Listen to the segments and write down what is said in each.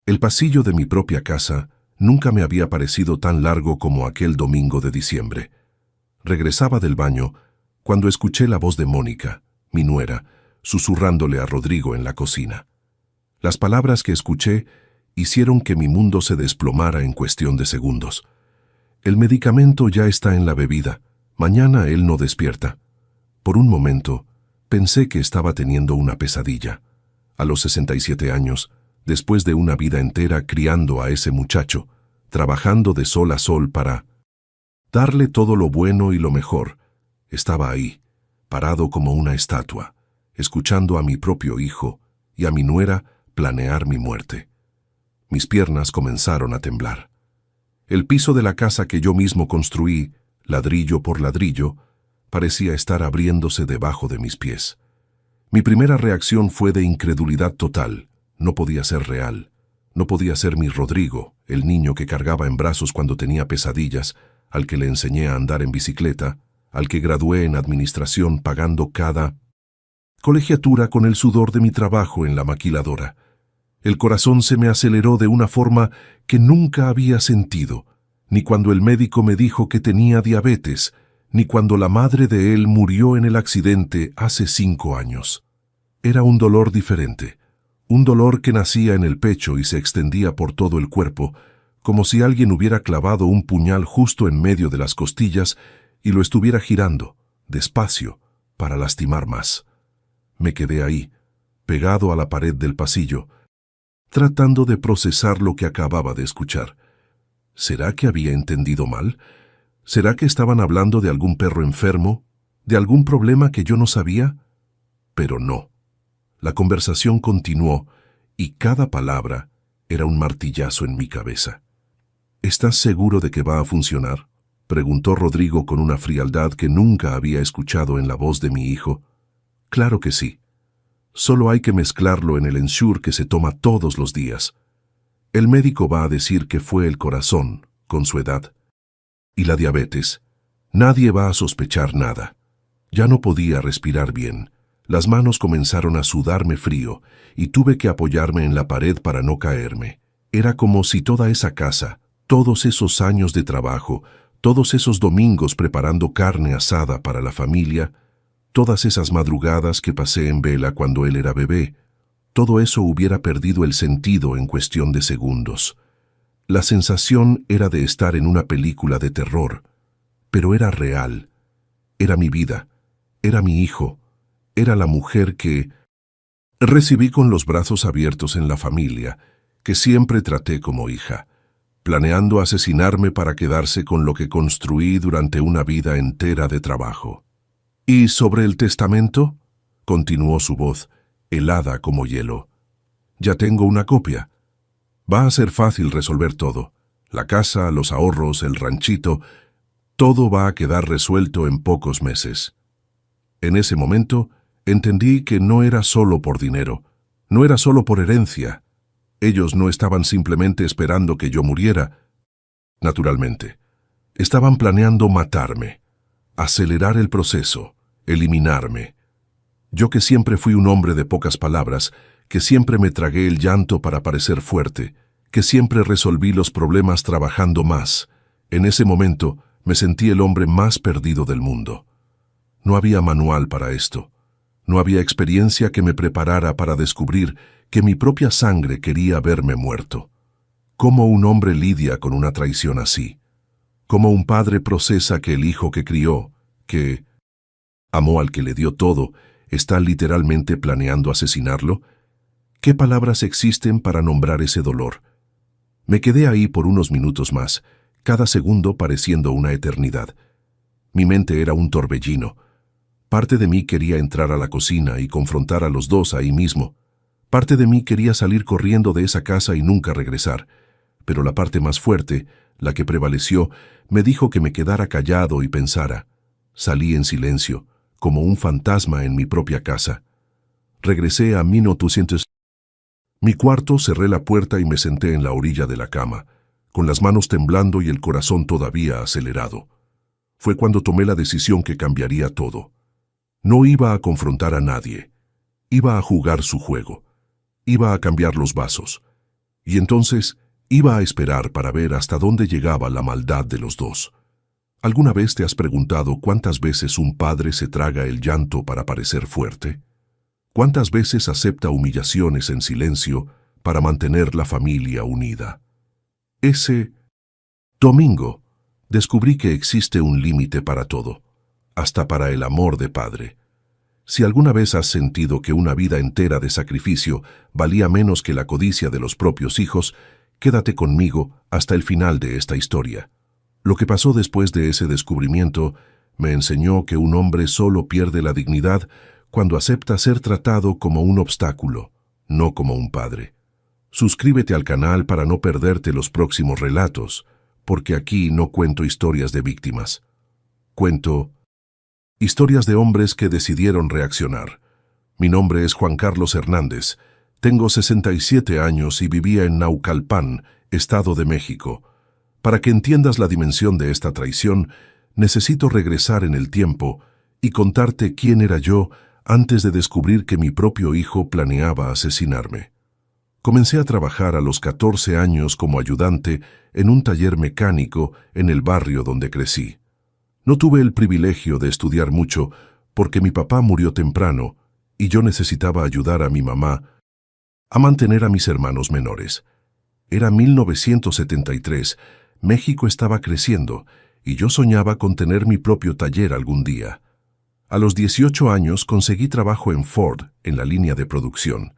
El pasillo de mi propia casa nunca me había parecido tan largo como aquel domingo de diciembre. Regresaba del baño cuando escuché la voz de Mónica, mi nuera, susurrándole a Rodrigo en la cocina. Las palabras que escuché hicieron que mi mundo se desplomara en cuestión de segundos. El medicamento ya está en la bebida. Mañana él no despierta. Por un momento, pensé que estaba teniendo una pesadilla. A los 67 años, después de una vida entera criando a ese muchacho, trabajando de sol a sol para darle todo lo bueno y lo mejor, estaba ahí, parado como una estatua, escuchando a mi propio hijo y a mi nuera planear mi muerte. Mis piernas comenzaron a temblar. El piso de la casa que yo mismo construí, ladrillo por ladrillo, parecía estar abriéndose debajo de mis pies. Mi primera reacción fue de incredulidad total. No podía ser real. No podía ser mi Rodrigo, el niño que cargaba en brazos cuando tenía pesadillas, al que le enseñé a andar en bicicleta, al que gradué en administración pagando cada colegiatura con el sudor de mi trabajo en la maquiladora. El corazón se me aceleró de una forma que nunca había sentido, ni cuando el médico me dijo que tenía diabetes, ni cuando la madre de él murió en el accidente hace 5 años. Era un dolor diferente, un dolor que nacía en el pecho y se extendía por todo el cuerpo, como si alguien hubiera clavado un puñal justo en medio de las costillas y lo estuviera girando, despacio, para lastimar más. Me quedé ahí, pegado a la pared del pasillo, tratando de procesar lo que acababa de escuchar. ¿Será que había entendido mal? ¿Será que estaban hablando de algún perro enfermo? ¿De algún problema que yo no sabía? Pero no. La conversación continuó y cada palabra era un martillazo en mi cabeza. ¿Estás seguro de que va a funcionar?, preguntó Rodrigo con una frialdad que nunca había escuchado en la voz de mi hijo. Claro que sí. Solo hay que mezclarlo en el Ensure que se toma todos los días. El médico va a decir que fue el corazón, con su edad. Y la diabetes. Nadie va a sospechar nada. Ya no podía respirar bien. Las manos comenzaron a sudarme frío y tuve que apoyarme en la pared para no caerme. Era como si toda esa casa, todos esos años de trabajo, todos esos domingos preparando carne asada para la familia, todas esas madrugadas que pasé en vela cuando él era bebé, todo eso hubiera perdido el sentido en cuestión de segundos. La sensación era de estar en una película de terror, pero era real. Era mi vida, era mi hijo, era la mujer que recibí con los brazos abiertos en la familia, que siempre traté como hija, planeando asesinarme para quedarse con lo que construí durante una vida entera de trabajo. «¿Y sobre el testamento?», continuó su voz, helada como hielo. «Ya tengo una copia. Va a ser fácil resolver todo. La casa, los ahorros, el ranchito, todo va a quedar resuelto en pocos meses». En ese momento, entendí que no era solo por dinero, no era solo por herencia. Ellos no estaban simplemente esperando que yo muriera. Naturalmente, estaban planeando matarme, acelerar el proceso, eliminarme. Yo que siempre fui un hombre de pocas palabras, que siempre me tragué el llanto para parecer fuerte, que siempre resolví los problemas trabajando más, en ese momento me sentí el hombre más perdido del mundo. No había manual para esto. No había experiencia que me preparara para descubrir que mi propia sangre quería verme muerto. ¿Cómo un hombre lidia con una traición así? ¿Cómo un padre procesa que el hijo que crió, que amó al que le dio todo, está literalmente planeando asesinarlo? ¿Qué palabras existen para nombrar ese dolor? Me quedé ahí por unos minutos más, cada segundo pareciendo una eternidad. Mi mente era un torbellino. Parte de mí quería entrar a la cocina y confrontar a los dos ahí mismo. Parte de mí quería salir corriendo de esa casa y nunca regresar. Pero la parte más fuerte, la que prevaleció, me dijo que me quedara callado y pensara. Salí en silencio, como un fantasma en mi propia casa. Regresé a 1900. Mi cuarto, cerré la puerta y me senté en la orilla de la cama, con las manos temblando y el corazón todavía acelerado. Fue cuando tomé la decisión que cambiaría todo. No iba a confrontar a nadie. Iba a jugar su juego. Iba a cambiar los vasos. Y entonces iba a esperar para ver hasta dónde llegaba la maldad de los dos. ¿Alguna vez te has preguntado cuántas veces un padre se traga el llanto para parecer fuerte? ¿Cuántas veces acepta humillaciones en silencio para mantener la familia unida? Ese domingo descubrí que existe un límite para todo, hasta para el amor de padre. Si alguna vez has sentido que una vida entera de sacrificio valía menos que la codicia de los propios hijos, quédate conmigo hasta el final de esta historia. Lo que pasó después de ese descubrimiento me enseñó que un hombre solo pierde la dignidad cuando acepta ser tratado como un obstáculo, no como un padre. Suscríbete al canal para no perderte los próximos relatos, porque aquí no cuento historias de víctimas. Cuento historias de hombres que decidieron reaccionar. Mi nombre es Juan Carlos Hernández. Tengo 67 años y vivía en Naucalpan, Estado de México. Para que entiendas la dimensión de esta traición, necesito regresar en el tiempo y contarte quién era yo antes de descubrir que mi propio hijo planeaba asesinarme. Comencé a trabajar a los 14 años como ayudante en un taller mecánico en el barrio donde crecí. No tuve el privilegio de estudiar mucho porque mi papá murió temprano y yo necesitaba ayudar a mi mamá a mantener a mis hermanos menores. Era 1973, México estaba creciendo y yo soñaba con tener mi propio taller algún día. A los 18 años conseguí trabajo en Ford, en la línea de producción.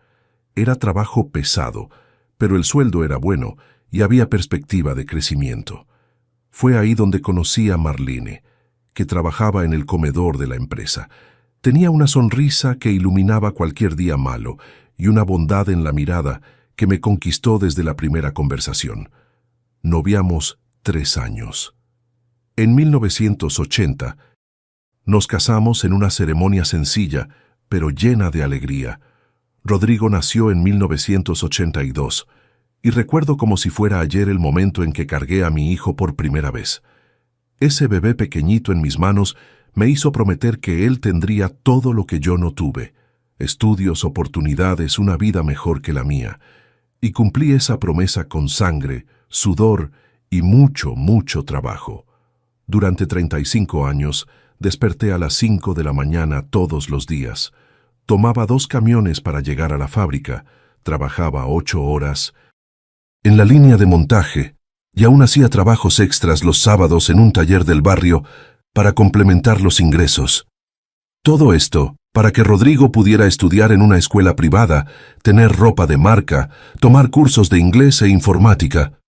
Era trabajo pesado, pero el sueldo era bueno y había perspectiva de crecimiento. Fue ahí donde conocí a Marlene, que trabajaba en el comedor de la empresa. Tenía una sonrisa que iluminaba cualquier día malo y una bondad en la mirada que me conquistó desde la primera conversación. Noviamos 3 años. En 1980, nos casamos en una ceremonia sencilla, pero llena de alegría. Rodrigo nació en 1982, y recuerdo como si fuera ayer el momento en que cargué a mi hijo por primera vez. Ese bebé pequeñito en mis manos me hizo prometer que él tendría todo lo que yo no tuve: estudios, oportunidades, una vida mejor que la mía. Y cumplí esa promesa con sangre, sudor y mucho, mucho trabajo. Durante 35 años, desperté a las 5 de la mañana todos los días. Tomaba 2 camiones para llegar a la fábrica, trabajaba 8 horas en la línea de montaje y aún hacía trabajos extras los sábados en un taller del barrio para complementar los ingresos. Todo esto para que Rodrigo pudiera estudiar en una escuela privada, tener ropa de marca, tomar cursos de inglés e informática.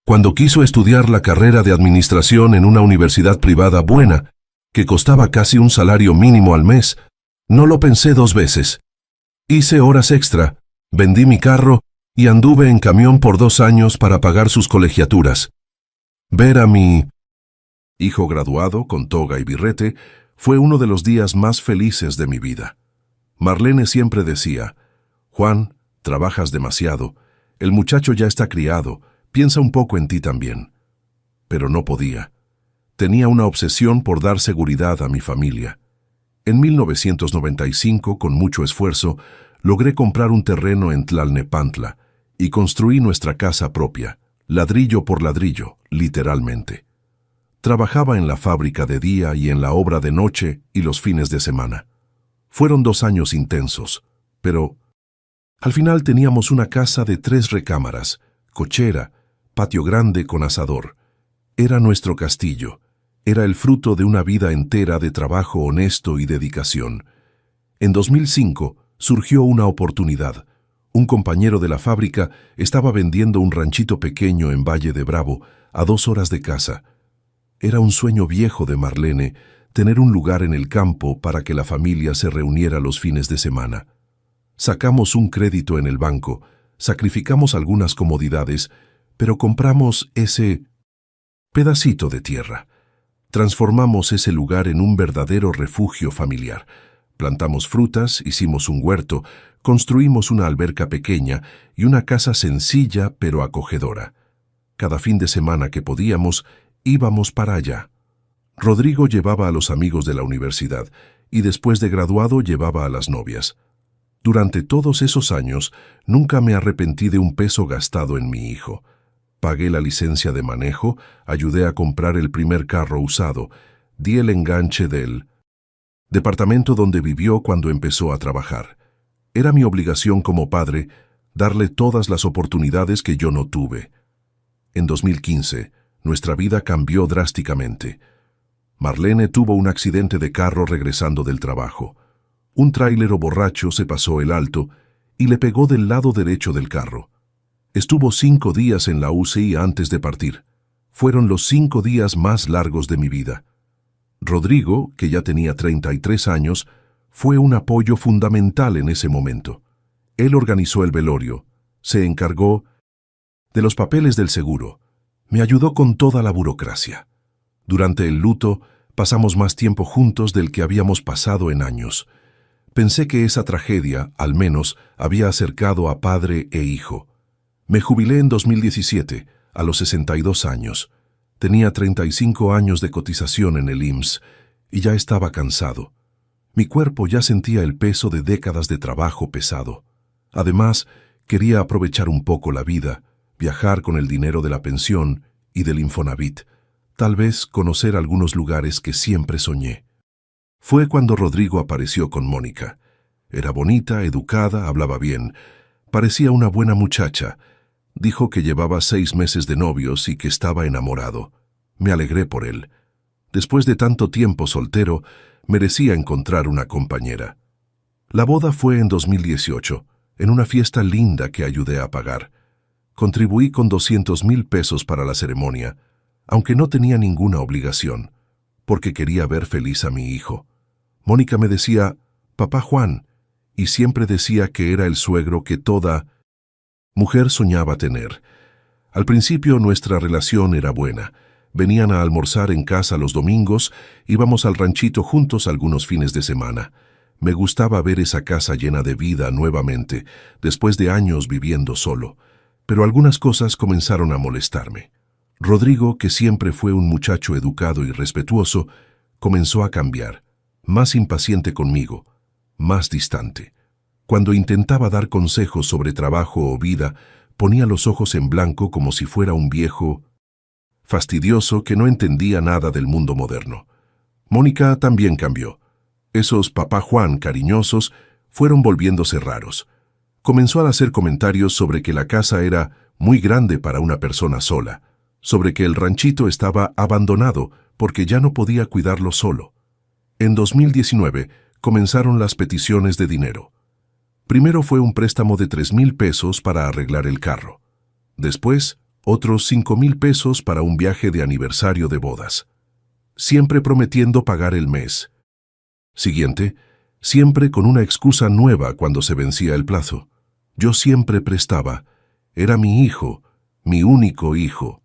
Cuando quiso estudiar la carrera de administración en una universidad privada buena, que costaba casi un salario mínimo al mes, no lo pensé 2 veces. Hice horas extra, vendí mi carro y anduve en camión por 2 años para pagar sus colegiaturas. Ver a mi hijo graduado con toga y birrete fue uno de los días más felices de mi vida. Marlene siempre decía: Juan, trabajas demasiado, el muchacho ya está criado, piensa un poco en ti también. Pero no podía. Tenía una obsesión por dar seguridad a mi familia. En 1995, con mucho esfuerzo, logré comprar un terreno en Tlalnepantla y construí nuestra casa propia, ladrillo por ladrillo, literalmente. Trabajaba en la fábrica de día y en la obra de noche y los fines de semana. Fueron 2 años intensos, pero al final teníamos una casa de 3 recámaras, cochera, patio grande con asador. Era nuestro castillo. Era el fruto de una vida entera de trabajo honesto y dedicación. En 2005 surgió una oportunidad. Un compañero de la fábrica estaba vendiendo un ranchito pequeño en Valle de Bravo, a 2 horas de casa. Era un sueño viejo de Marlene tener un lugar en el campo para que la familia se reuniera los fines de semana. Sacamos un crédito en el banco, sacrificamos algunas comodidades, pero compramos ese pedacito de tierra. Transformamos ese lugar en un verdadero refugio familiar. Plantamos frutas, hicimos un huerto, construimos una alberca pequeña y una casa sencilla pero acogedora. Cada fin de semana que podíamos, íbamos para allá. Rodrigo llevaba a los amigos de la universidad y después de graduado llevaba a las novias. Durante todos esos años, nunca me arrepentí de un peso gastado en mi hijo. Pagué la licencia de manejo, ayudé a comprar el primer carro usado, di el enganche del departamento donde vivió cuando empezó a trabajar. Era mi obligación como padre darle todas las oportunidades que yo no tuve. En 2015, nuestra vida cambió drásticamente. Marlene tuvo un accidente de carro regresando del trabajo. Un tráilero borracho se pasó el alto y le pegó del lado derecho del carro. Estuvo 5 días en la UCI antes de partir. Fueron los 5 días más largos de mi vida. Rodrigo, que ya tenía 33 años, fue un apoyo fundamental en ese momento. Él organizó el velorio, se encargó de los papeles del seguro, me ayudó con toda la burocracia. Durante el luto, pasamos más tiempo juntos del que habíamos pasado en años. Pensé que esa tragedia, al menos, había acercado a padre e hijo. Me jubilé en 2017, a los 62 años. Tenía 35 años de cotización en el IMSS y ya estaba cansado. Mi cuerpo ya sentía el peso de décadas de trabajo pesado. Además, quería aprovechar un poco la vida, viajar con el dinero de la pensión y del Infonavit, tal vez conocer algunos lugares que siempre soñé. Fue cuando Rodrigo apareció con Mónica. Era bonita, educada, hablaba bien. Parecía una buena muchacha. Dijo que llevaba 6 meses de novios y que estaba enamorado. Me alegré por él. Después de tanto tiempo soltero, merecía encontrar una compañera. La boda fue en 2018, en una fiesta linda que ayudé a pagar. Contribuí con 200,000 pesos para la ceremonia, aunque no tenía ninguna obligación, porque quería ver feliz a mi hijo. Mónica me decía, «Papá Juan», y siempre decía que era el suegro que toda mujer soñaba tener. Al principio nuestra relación era buena. Venían a almorzar en casa los domingos, íbamos al ranchito juntos algunos fines de semana. Me gustaba ver esa casa llena de vida nuevamente, después de años viviendo solo. Pero algunas cosas comenzaron a molestarme. Rodrigo, que siempre fue un muchacho educado y respetuoso, comenzó a cambiar, más impaciente conmigo, más distante. Cuando intentaba dar consejos sobre trabajo o vida, ponía los ojos en blanco como si fuera un viejo fastidioso que no entendía nada del mundo moderno. Mónica también cambió. Esos papá Juan cariñosos fueron volviéndose raros. Comenzó a hacer comentarios sobre que la casa era muy grande para una persona sola, sobre que el ranchito estaba abandonado porque ya no podía cuidarlo solo. En 2019 comenzaron las peticiones de dinero. Primero fue un préstamo de 3,000 pesos para arreglar el carro. Después, otros 5,000 pesos para un viaje de aniversario de bodas. Siempre prometiendo pagar el mes siguiente, siempre con una excusa nueva cuando se vencía el plazo. Yo siempre prestaba. Era mi hijo, mi único hijo.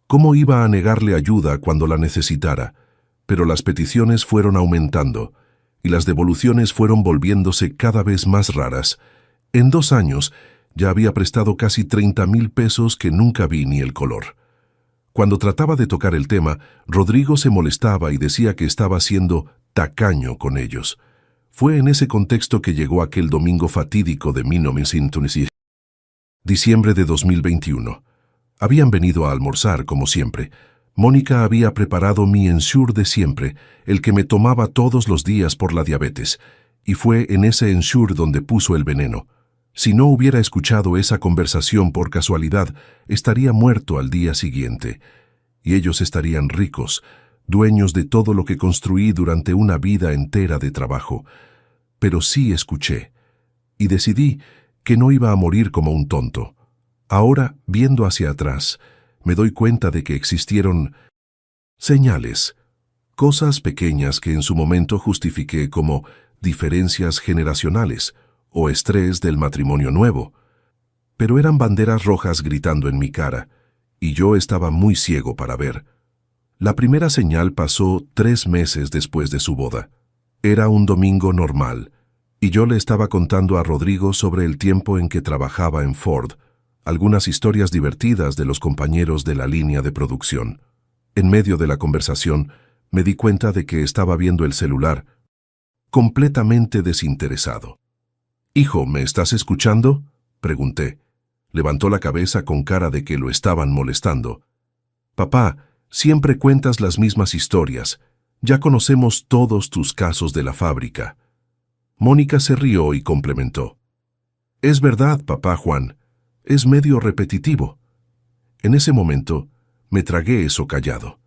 ¿Cómo iba a negarle ayuda cuando la necesitara? Pero las peticiones fueron aumentando y las devoluciones fueron volviéndose cada vez más raras. En 2 años ya había prestado casi 30,000 pesos que nunca vi ni el color. Cuando trataba de tocar el tema, Rodrigo se molestaba y decía que estaba siendo tacaño con ellos. Fue en ese contexto que llegó aquel domingo fatídico de 1996, diciembre de 2021. Habían venido a almorzar, como siempre. Mónica había preparado mi Ensure de siempre, el que me tomaba todos los días por la diabetes, y fue en ese Ensure donde puso el veneno. Si no hubiera escuchado esa conversación por casualidad, estaría muerto al día siguiente. Y ellos estarían ricos, dueños de todo lo que construí durante una vida entera de trabajo. Pero sí escuché, y decidí que no iba a morir como un tonto. Ahora, viendo hacia atrás, me doy cuenta de que existieron señales, cosas pequeñas que en su momento justifiqué como diferencias generacionales o estrés del matrimonio nuevo. Pero eran banderas rojas gritando en mi cara, y yo estaba muy ciego para ver. La primera señal pasó 3 meses después de su boda. Era un domingo normal, y yo le estaba contando a Rodrigo sobre el tiempo en que trabajaba en Ford, algunas historias divertidas de los compañeros de la línea de producción. En medio de la conversación, me di cuenta de que estaba viendo el celular, completamente desinteresado. «Hijo, ¿me estás escuchando?», pregunté. Levantó la cabeza con cara de que lo estaban molestando. «Papá, siempre cuentas las mismas historias. Ya conocemos todos tus casos de la fábrica». Mónica se rió y complementó. «Es verdad, papá Juan. Es medio repetitivo». En ese momento, me tragué eso callado.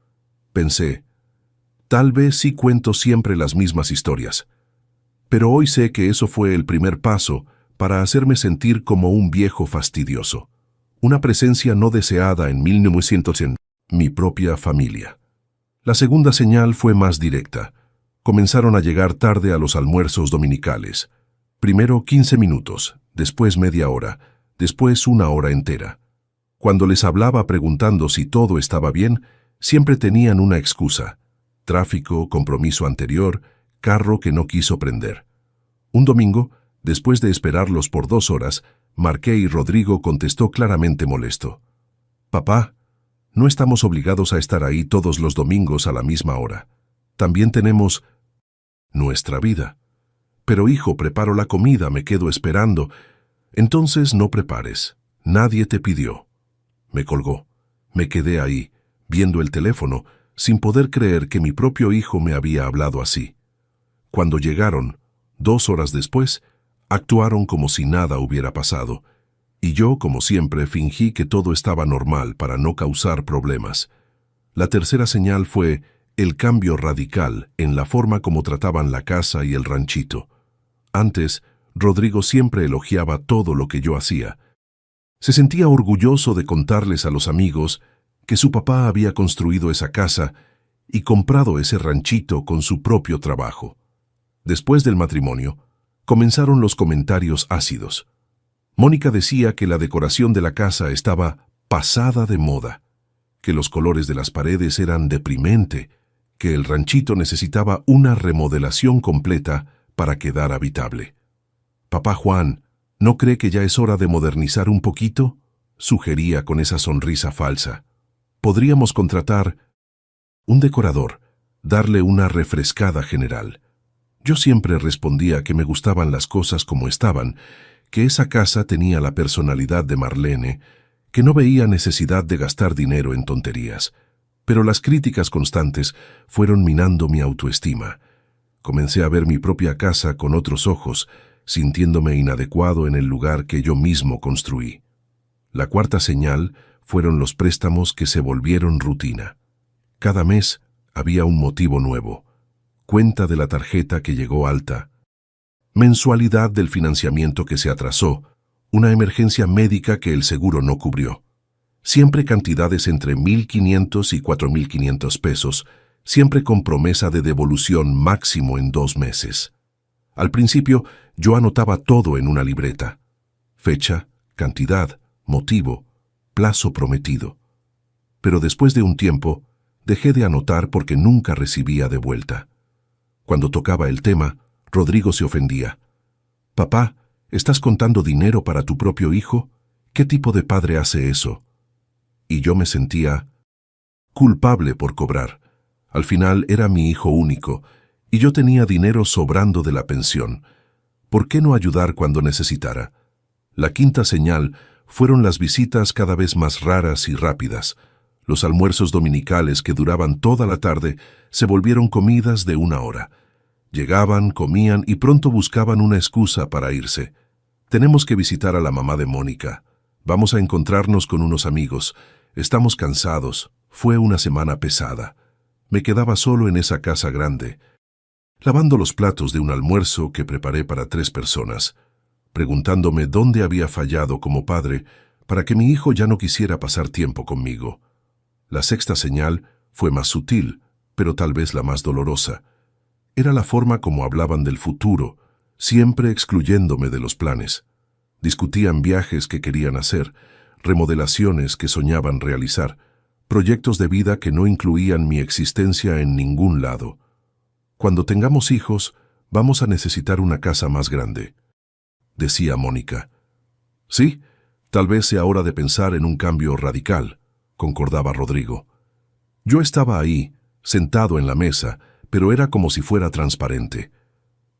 Pensé, tal vez sí cuento siempre las mismas historias. Pero hoy sé que eso fue el primer paso para hacerme sentir como un viejo fastidioso. Una presencia no deseada en 1900 en mi propia familia. La segunda señal fue más directa. Comenzaron a llegar tarde a los almuerzos dominicales. Primero 15 minutos, después media hora, después una hora entera. Cuando les hablaba preguntando si todo estaba bien, siempre tenían una excusa. Tráfico, compromiso anterior, carro que no quiso prender. Un domingo, después de esperarlos por 2 horas, marqué y Rodrigo contestó claramente molesto. «Papá, no estamos obligados a estar ahí todos los domingos a la misma hora. También tenemos nuestra vida». «Pero hijo, preparo la comida, me quedo esperando». «Entonces no prepares. Nadie te pidió». Me colgó. Me quedé ahí, viendo el teléfono, sin poder creer que mi propio hijo me había hablado así. Cuando llegaron, 2 horas después, actuaron como si nada hubiera pasado, y yo, como siempre, fingí que todo estaba normal para no causar problemas. La tercera señal fue el cambio radical en la forma como trataban la casa y el ranchito. Antes, Rodrigo siempre elogiaba todo lo que yo hacía. Se sentía orgulloso de contarles a los amigos que su papá había construido esa casa y comprado ese ranchito con su propio trabajo. Después del matrimonio, comenzaron los comentarios ácidos. Mónica decía que la decoración de la casa estaba pasada de moda, que los colores de las paredes eran deprimente, que el ranchito necesitaba una remodelación completa para quedar habitable. «Papá Juan, ¿no cree que ya es hora de modernizar un poquito?», sugería con esa sonrisa falsa. «Podríamos contratar un decorador, darle una refrescada general». Yo siempre respondía que me gustaban las cosas como estaban, que esa casa tenía la personalidad de Marlene, que no veía necesidad de gastar dinero en tonterías. Pero las críticas constantes fueron minando mi autoestima. Comencé a ver mi propia casa con otros ojos, sintiéndome inadecuado en el lugar que yo mismo construí. La cuarta señal fueron los préstamos que se volvieron rutina. Cada mes había un motivo nuevo. Cuenta de la tarjeta que llegó alta, mensualidad del financiamiento que se atrasó, una emergencia médica que el seguro no cubrió. Siempre cantidades entre 1.500 y 4.500 pesos, siempre con promesa de devolución máximo en 2 meses. Al principio, yo anotaba todo en una libreta. Fecha, cantidad, motivo, plazo prometido. Pero después de un tiempo, dejé de anotar porque nunca recibía de vuelta. Cuando tocaba el tema, Rodrigo se ofendía. «Papá, ¿estás contando dinero para tu propio hijo? ¿Qué tipo de padre hace eso?». Y yo me sentía culpable por cobrar. Al final era mi hijo único, y yo tenía dinero sobrando de la pensión. ¿Por qué no ayudar cuando necesitara? La quinta señal fueron las visitas cada vez más raras y rápidas. Los almuerzos dominicales que duraban toda la tarde se volvieron comidas de 1 hora. Llegaban, comían y pronto buscaban una excusa para irse. «Tenemos que visitar a la mamá de Mónica. Vamos a encontrarnos con unos amigos. Estamos cansados. Fue una semana pesada». Me quedaba solo en esa casa grande, lavando los platos de un almuerzo que preparé para 3 personas, preguntándome dónde había fallado como padre para que mi hijo ya no quisiera pasar tiempo conmigo. La sexta señal fue más sutil, pero tal vez la más dolorosa. Era la forma como hablaban del futuro, siempre excluyéndome de los planes. Discutían viajes que querían hacer, remodelaciones que soñaban realizar, proyectos de vida que no incluían mi existencia en ningún lado. «Cuando tengamos hijos, vamos a necesitar una casa más grande», decía Mónica. «Sí, tal vez sea hora de pensar en un cambio radical», concordaba Rodrigo. Yo estaba ahí, sentado en la mesa, pero era como si fuera transparente.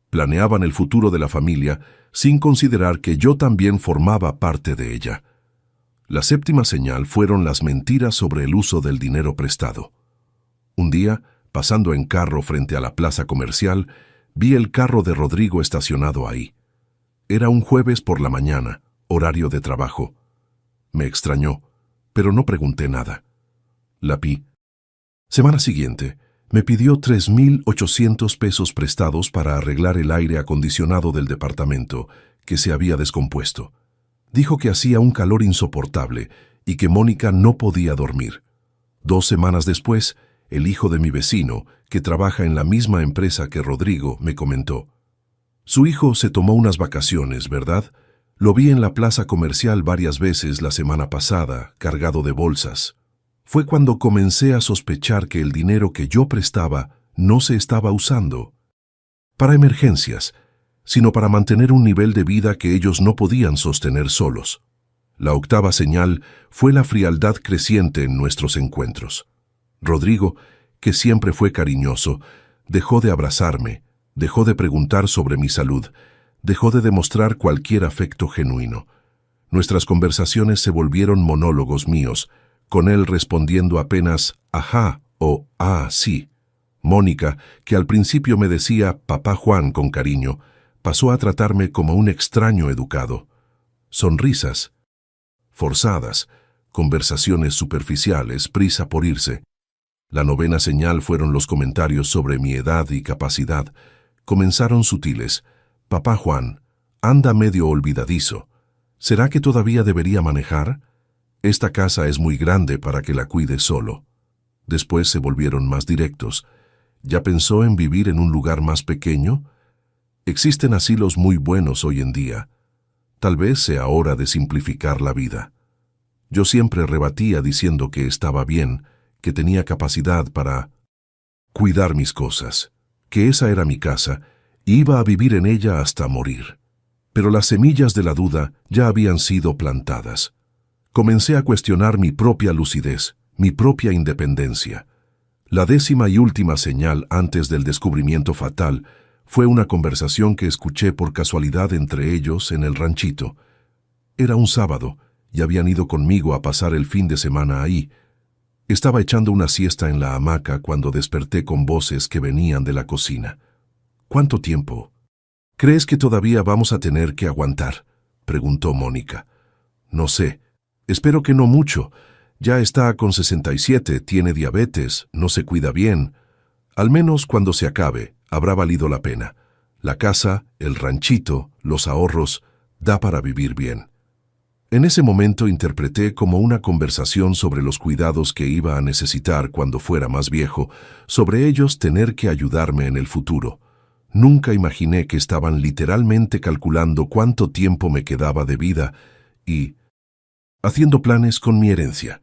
Planeaban el futuro de la familia sin considerar que yo también formaba parte de ella. La séptima señal fueron las mentiras sobre el uso del dinero prestado. Un día, pasando en carro frente a la plaza comercial, vi el carro de Rodrigo estacionado ahí. Era un jueves por la mañana, horario de trabajo. Me extrañó, pero no pregunté nada. La vi. Semana siguiente, me pidió 3,800 pesos prestados para arreglar el aire acondicionado del departamento, que se había descompuesto. Dijo que hacía un calor insoportable y que Mónica no podía dormir. 2 semanas después, el hijo de mi vecino, que trabaja en la misma empresa que Rodrigo, me comentó: «Su hijo se tomó unas vacaciones, ¿verdad? Lo vi en la plaza comercial varias veces la semana pasada, cargado de bolsas». Fue cuando comencé a sospechar que el dinero que yo prestaba no se estaba usando para emergencias, sino para mantener un nivel de vida que ellos no podían sostener solos. La octava señal fue la frialdad creciente en nuestros encuentros. Rodrigo, que siempre fue cariñoso, dejó de abrazarme, dejó de preguntar sobre mi salud, dejó de demostrar cualquier afecto genuino. Nuestras conversaciones se volvieron monólogos míos, con él respondiendo apenas «ajá» o «ah, sí». Mónica, que al principio me decía «papá Juan» con cariño, pasó a tratarme como un extraño educado. Sonrisas forzadas, conversaciones superficiales, prisa por irse. La novena señal fueron los comentarios sobre mi edad y capacidad. Comenzaron sutiles. «Papá Juan, anda medio olvidadizo. ¿Será que todavía debería manejar? Esta casa es muy grande para que la cuide solo». Después se volvieron más directos. ¿Ya pensó en vivir en un lugar más pequeño? Existen asilos muy buenos hoy en día. Tal vez sea hora de simplificar la vida. Yo siempre rebatía diciendo que estaba bien, que tenía capacidad para cuidar mis cosas, que esa era mi casa y iba a vivir en ella hasta morir. Pero las semillas de la duda ya habían sido plantadas. Comencé a cuestionar mi propia lucidez, mi propia independencia. La 10ª y última señal antes del descubrimiento fatal fue una conversación que escuché por casualidad entre ellos en el ranchito. Era un sábado y habían ido conmigo a pasar el fin de semana ahí. Estaba echando una siesta en la hamaca cuando desperté con voces que venían de la cocina. «¿Cuánto tiempo crees que todavía vamos a tener que aguantar?», preguntó Mónica. «No sé. Espero que no mucho. Ya está con 67, tiene diabetes, no se cuida bien. Al menos cuando se acabe, habrá valido la pena. La casa, el ranchito, los ahorros, da para vivir bien». En ese momento interpreté como una conversación sobre los cuidados que iba a necesitar cuando fuera más viejo, sobre ellos tener que ayudarme en el futuro. Nunca imaginé que estaban literalmente calculando cuánto tiempo me quedaba de vida y haciendo planes con mi herencia.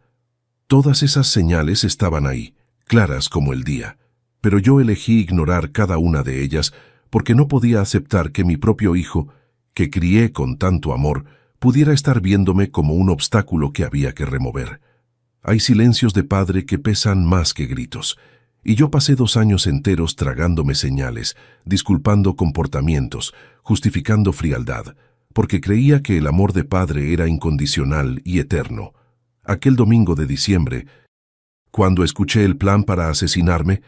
Todas esas señales estaban ahí, claras como el día, pero yo elegí ignorar cada una de ellas porque no podía aceptar que mi propio hijo, que crié con tanto amor, pudiera estar viéndome como un obstáculo que había que remover. Hay silencios de padre que pesan más que gritos, y yo pasé 2 años enteros tragándome señales, disculpando comportamientos, justificando frialdad, porque creía que el amor de padre era incondicional y eterno. Aquel domingo de diciembre, cuando escuché el plan para asesinarme,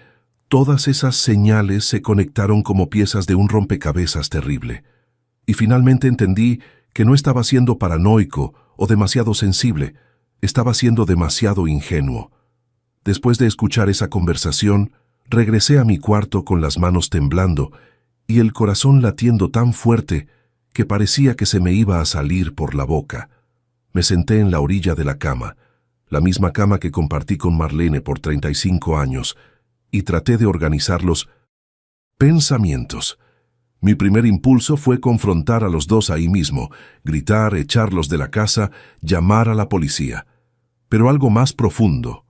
todas esas señales se conectaron como piezas de un rompecabezas terrible. Y finalmente entendí que no estaba siendo paranoico o demasiado sensible, estaba siendo demasiado ingenuo. Después de escuchar esa conversación, regresé a mi cuarto con las manos temblando y el corazón latiendo tan fuerte que parecía que se me iba a salir por la boca. Me senté en la orilla de la cama, la misma cama que compartí con Marlene por 35 años, y traté de organizar los pensamientos. Mi primer impulso fue confrontar a los dos ahí mismo, gritar, echarlos de la casa, llamar a la policía. Pero algo más profundo,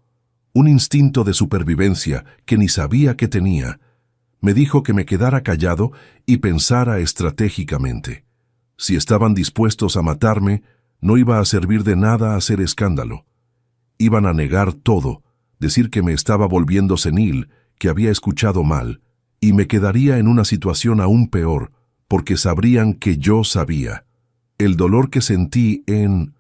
un instinto de supervivencia que ni sabía que tenía, me dijo que me quedara callado y pensara estratégicamente. Si estaban dispuestos a matarme, no iba a servir de nada hacer escándalo. Iban a negar todo, decir que me estaba volviendo senil, que había escuchado mal, y me quedaría en una situación aún peor, porque sabrían que yo sabía. El dolor que sentí en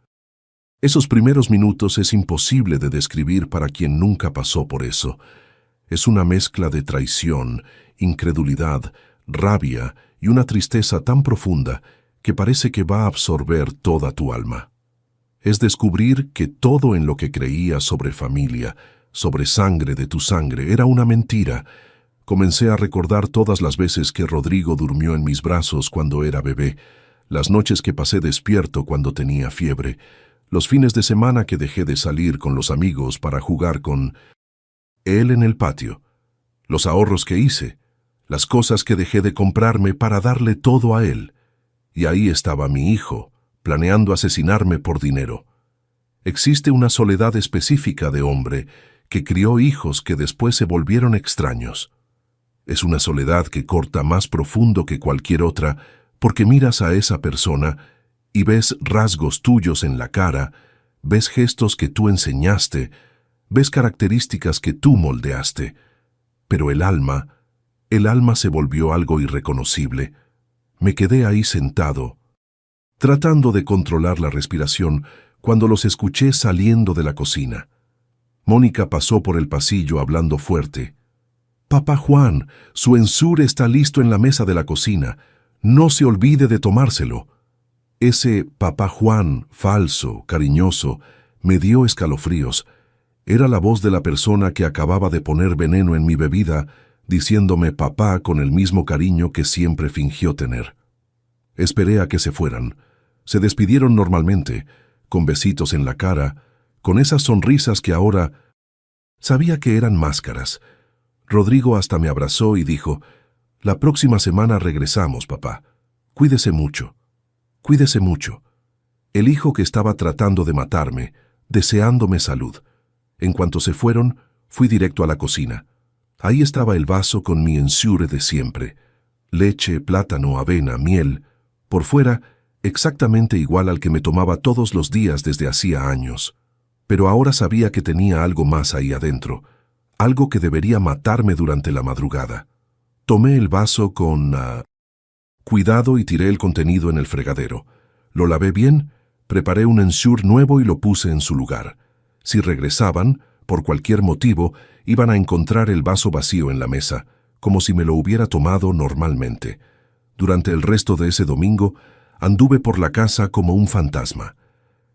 esos primeros minutos es imposible de describir para quien nunca pasó por eso. Es una mezcla de traición, incredulidad, rabia y una tristeza tan profunda que parece que va a absorber toda tu alma. Es descubrir que todo en lo que creías sobre familia, sobre sangre de tu sangre, era una mentira. Comencé a recordar todas las veces que Rodrigo durmió en mis brazos cuando era bebé, las noches que pasé despierto cuando tenía fiebre, los fines de semana que dejé de salir con los amigos para jugar con él en el patio, los ahorros que hice, las cosas que dejé de comprarme para darle todo a él. Y ahí estaba mi hijo, planeando asesinarme por dinero. Existe una soledad específica de hombre que crió hijos que después se volvieron extraños. Es una soledad que corta más profundo que cualquier otra porque miras a esa persona y ves rasgos tuyos en la cara, ves gestos que tú enseñaste, ves características que tú moldeaste. Pero el alma se volvió algo irreconocible. Me quedé ahí sentado, tratando de controlar la respiración, cuando los escuché saliendo de la cocina. Mónica pasó por el pasillo hablando fuerte. «Papá Juan, su ensure está listo en la mesa de la cocina. No se olvide de tomárselo». Ese Papá Juan, falso, cariñoso, me dio escalofríos. Era la voz de la persona que acababa de poner veneno en mi bebida, diciéndome papá con el mismo cariño que siempre fingió tener. Esperé a que se fueran. Se despidieron normalmente, con besitos en la cara, con esas sonrisas que ahora sabía que eran máscaras. Rodrigo hasta me abrazó y dijo: «La próxima semana regresamos, papá. Cuídese mucho. Cuídese mucho». El hijo que estaba tratando de matarme, deseándome salud. En cuanto se fueron, fui directo a la cocina. Ahí estaba el vaso con mi ensure de siempre. Leche, plátano, avena, miel. Por fuera, exactamente igual al que me tomaba todos los días desde hacía años. Pero ahora sabía que tenía algo más ahí adentro, algo que debería matarme durante la madrugada. Tomé el vaso con cuidado y tiré el contenido en el fregadero. Lo lavé bien, preparé un ensure nuevo y lo puse en su lugar. Si regresaban, por cualquier motivo, iban a encontrar el vaso vacío en la mesa, como si me lo hubiera tomado normalmente. Durante el resto de ese domingo, anduve por la casa como un fantasma.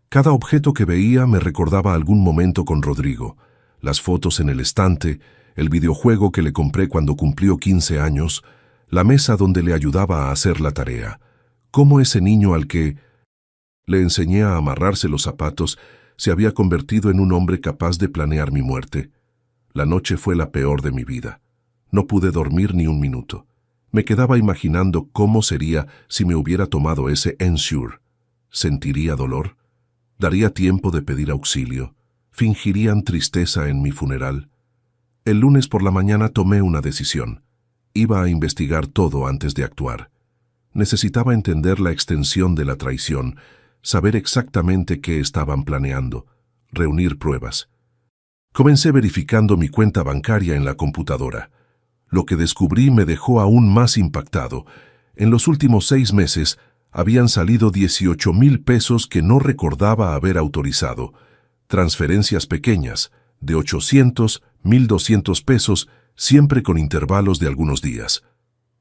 Cada objeto que veía me recordaba algún momento con Rodrigo. Las fotos en el estante, el videojuego que le compré cuando cumplió 15 años, la mesa donde le ayudaba a hacer la tarea. Cómo ese niño al que le enseñé a amarrarse los zapatos se había convertido en un hombre capaz de planear mi muerte. La noche fue la peor de mi vida. No pude dormir ni un minuto. Me quedaba imaginando cómo sería si me hubiera tomado ese ensure. ¿Sentiría dolor? ¿Daría tiempo de pedir auxilio? ¿Fingirían tristeza en mi funeral? El lunes por la mañana tomé una decisión. Iba a investigar todo antes de actuar. Necesitaba entender la extensión de la traición, saber exactamente qué estaban planeando, reunir pruebas. Comencé verificando mi cuenta bancaria en la computadora. Lo que descubrí me dejó aún más impactado. En los últimos 6 meses habían salido 18,000 pesos que no recordaba haber autorizado. Transferencias pequeñas, de 800, 1,200 pesos, siempre con intervalos de algunos días.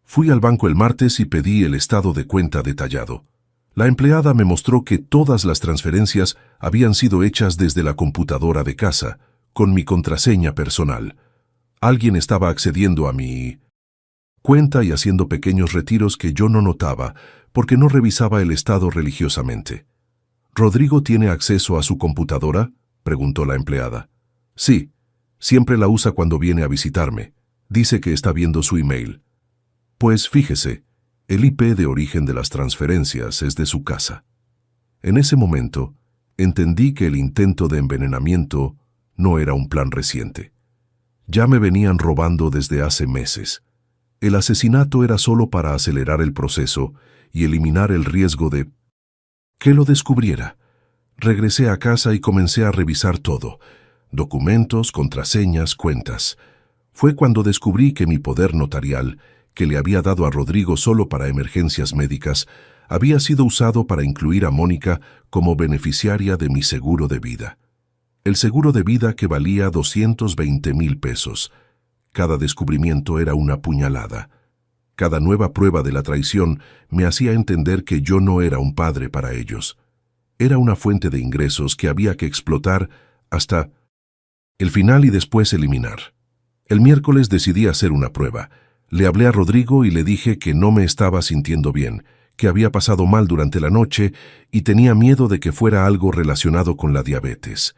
Fui al banco el martes y pedí el estado de cuenta detallado. La empleada me mostró que todas las transferencias habían sido hechas desde la computadora de casa, con mi contraseña personal. Alguien estaba accediendo a mi cuenta y haciendo pequeños retiros que yo no notaba, porque no revisaba el estado religiosamente. ¿Rodrigo tiene acceso a su computadora?, preguntó la empleada. Sí, siempre la usa cuando viene a visitarme. Dice que está viendo su email. Pues fíjese, el IP de origen de las transferencias es de su casa. En ese momento, entendí que el intento de envenenamiento no era un plan reciente. Ya me venían robando desde hace meses. El asesinato era solo para acelerar el proceso y eliminar el riesgo de que lo descubriera. Regresé a casa y comencé a revisar todo: documentos, contraseñas, cuentas. Fue cuando descubrí que mi poder notarial, que le había dado a Rodrigo solo para emergencias médicas, había sido usado para incluir a Mónica como beneficiaria de mi seguro de vida. El seguro de vida que valía 220,000 pesos. Cada descubrimiento era una puñalada. Cada nueva prueba de la traición me hacía entender que yo no era un padre para ellos. Era una fuente de ingresos que había que explotar hasta el final y después eliminar. El miércoles decidí hacer una prueba. Le hablé a Rodrigo y le dije que no me estaba sintiendo bien, que había pasado mal durante la noche y tenía miedo de que fuera algo relacionado con la diabetes.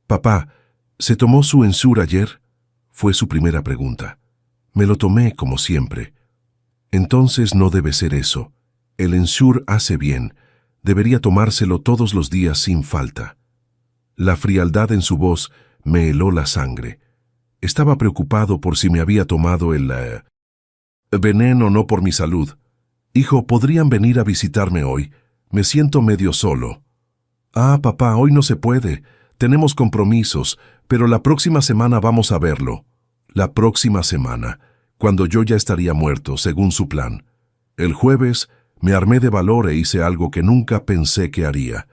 «Papá, ¿se tomó su Ensure ayer?», fue su primera pregunta. Me lo tomé como siempre. Entonces no debe ser eso. El Ensure hace bien. Debería tomárselo todos los días sin falta. La frialdad en su voz me heló la sangre. Estaba preocupado por si me había tomado el veneno, no por mi salud. «Hijo, ¿podrían venir a visitarme hoy? Me siento medio solo». «Ah, papá, hoy no se puede. Tenemos compromisos, pero la próxima semana vamos a verlo». La próxima semana, cuando yo ya estaría muerto, según su plan. El jueves me armé de valor e hice algo que nunca pensé que haría.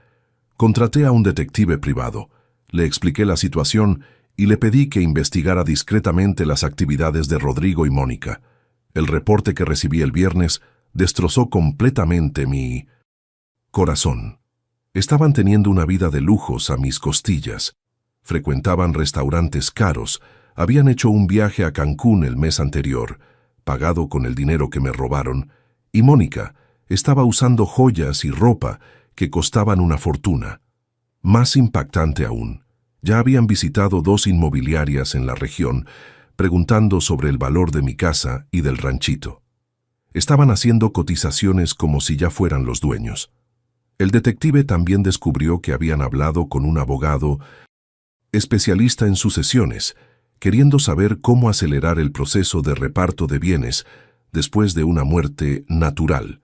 Contraté a un detective privado. Le expliqué la situación y le pedí que investigara discretamente las actividades de Rodrigo y Mónica. El reporte que recibí el viernes destrozó completamente mi corazón. Estaban teniendo una vida de lujos a mis costillas. Frecuentaban restaurantes caros, habían hecho un viaje a Cancún el mes anterior, pagado con el dinero que me robaron, y Mónica estaba usando joyas y ropa que costaban una fortuna. Más impactante aún, ya habían visitado 2 inmobiliarias en la región, preguntando sobre el valor de mi casa y del ranchito. Estaban haciendo cotizaciones como si ya fueran los dueños. El detective también descubrió que habían hablado con un abogado especialista en sucesiones, queriendo saber cómo acelerar el proceso de reparto de bienes después de una muerte natural.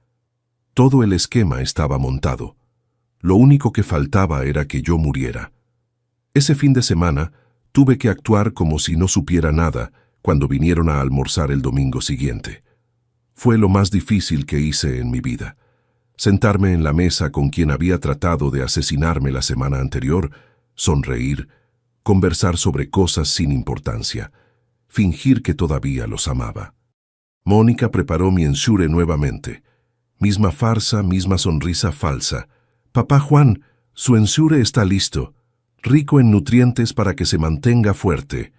Todo el esquema estaba montado. Lo único que faltaba era que yo muriera. Ese fin de semana tuve que actuar como si no supiera nada cuando vinieron a almorzar el domingo siguiente. Fue lo más difícil que hice en mi vida. Sentarme en la mesa con quien había tratado de asesinarme la semana anterior, sonreír, conversar sobre cosas sin importancia, fingir que todavía los amaba. Mónica preparó mi Ensure nuevamente. Misma farsa, misma sonrisa falsa. «Papá Juan, su Ensure está listo, rico en nutrientes para que se mantenga fuerte».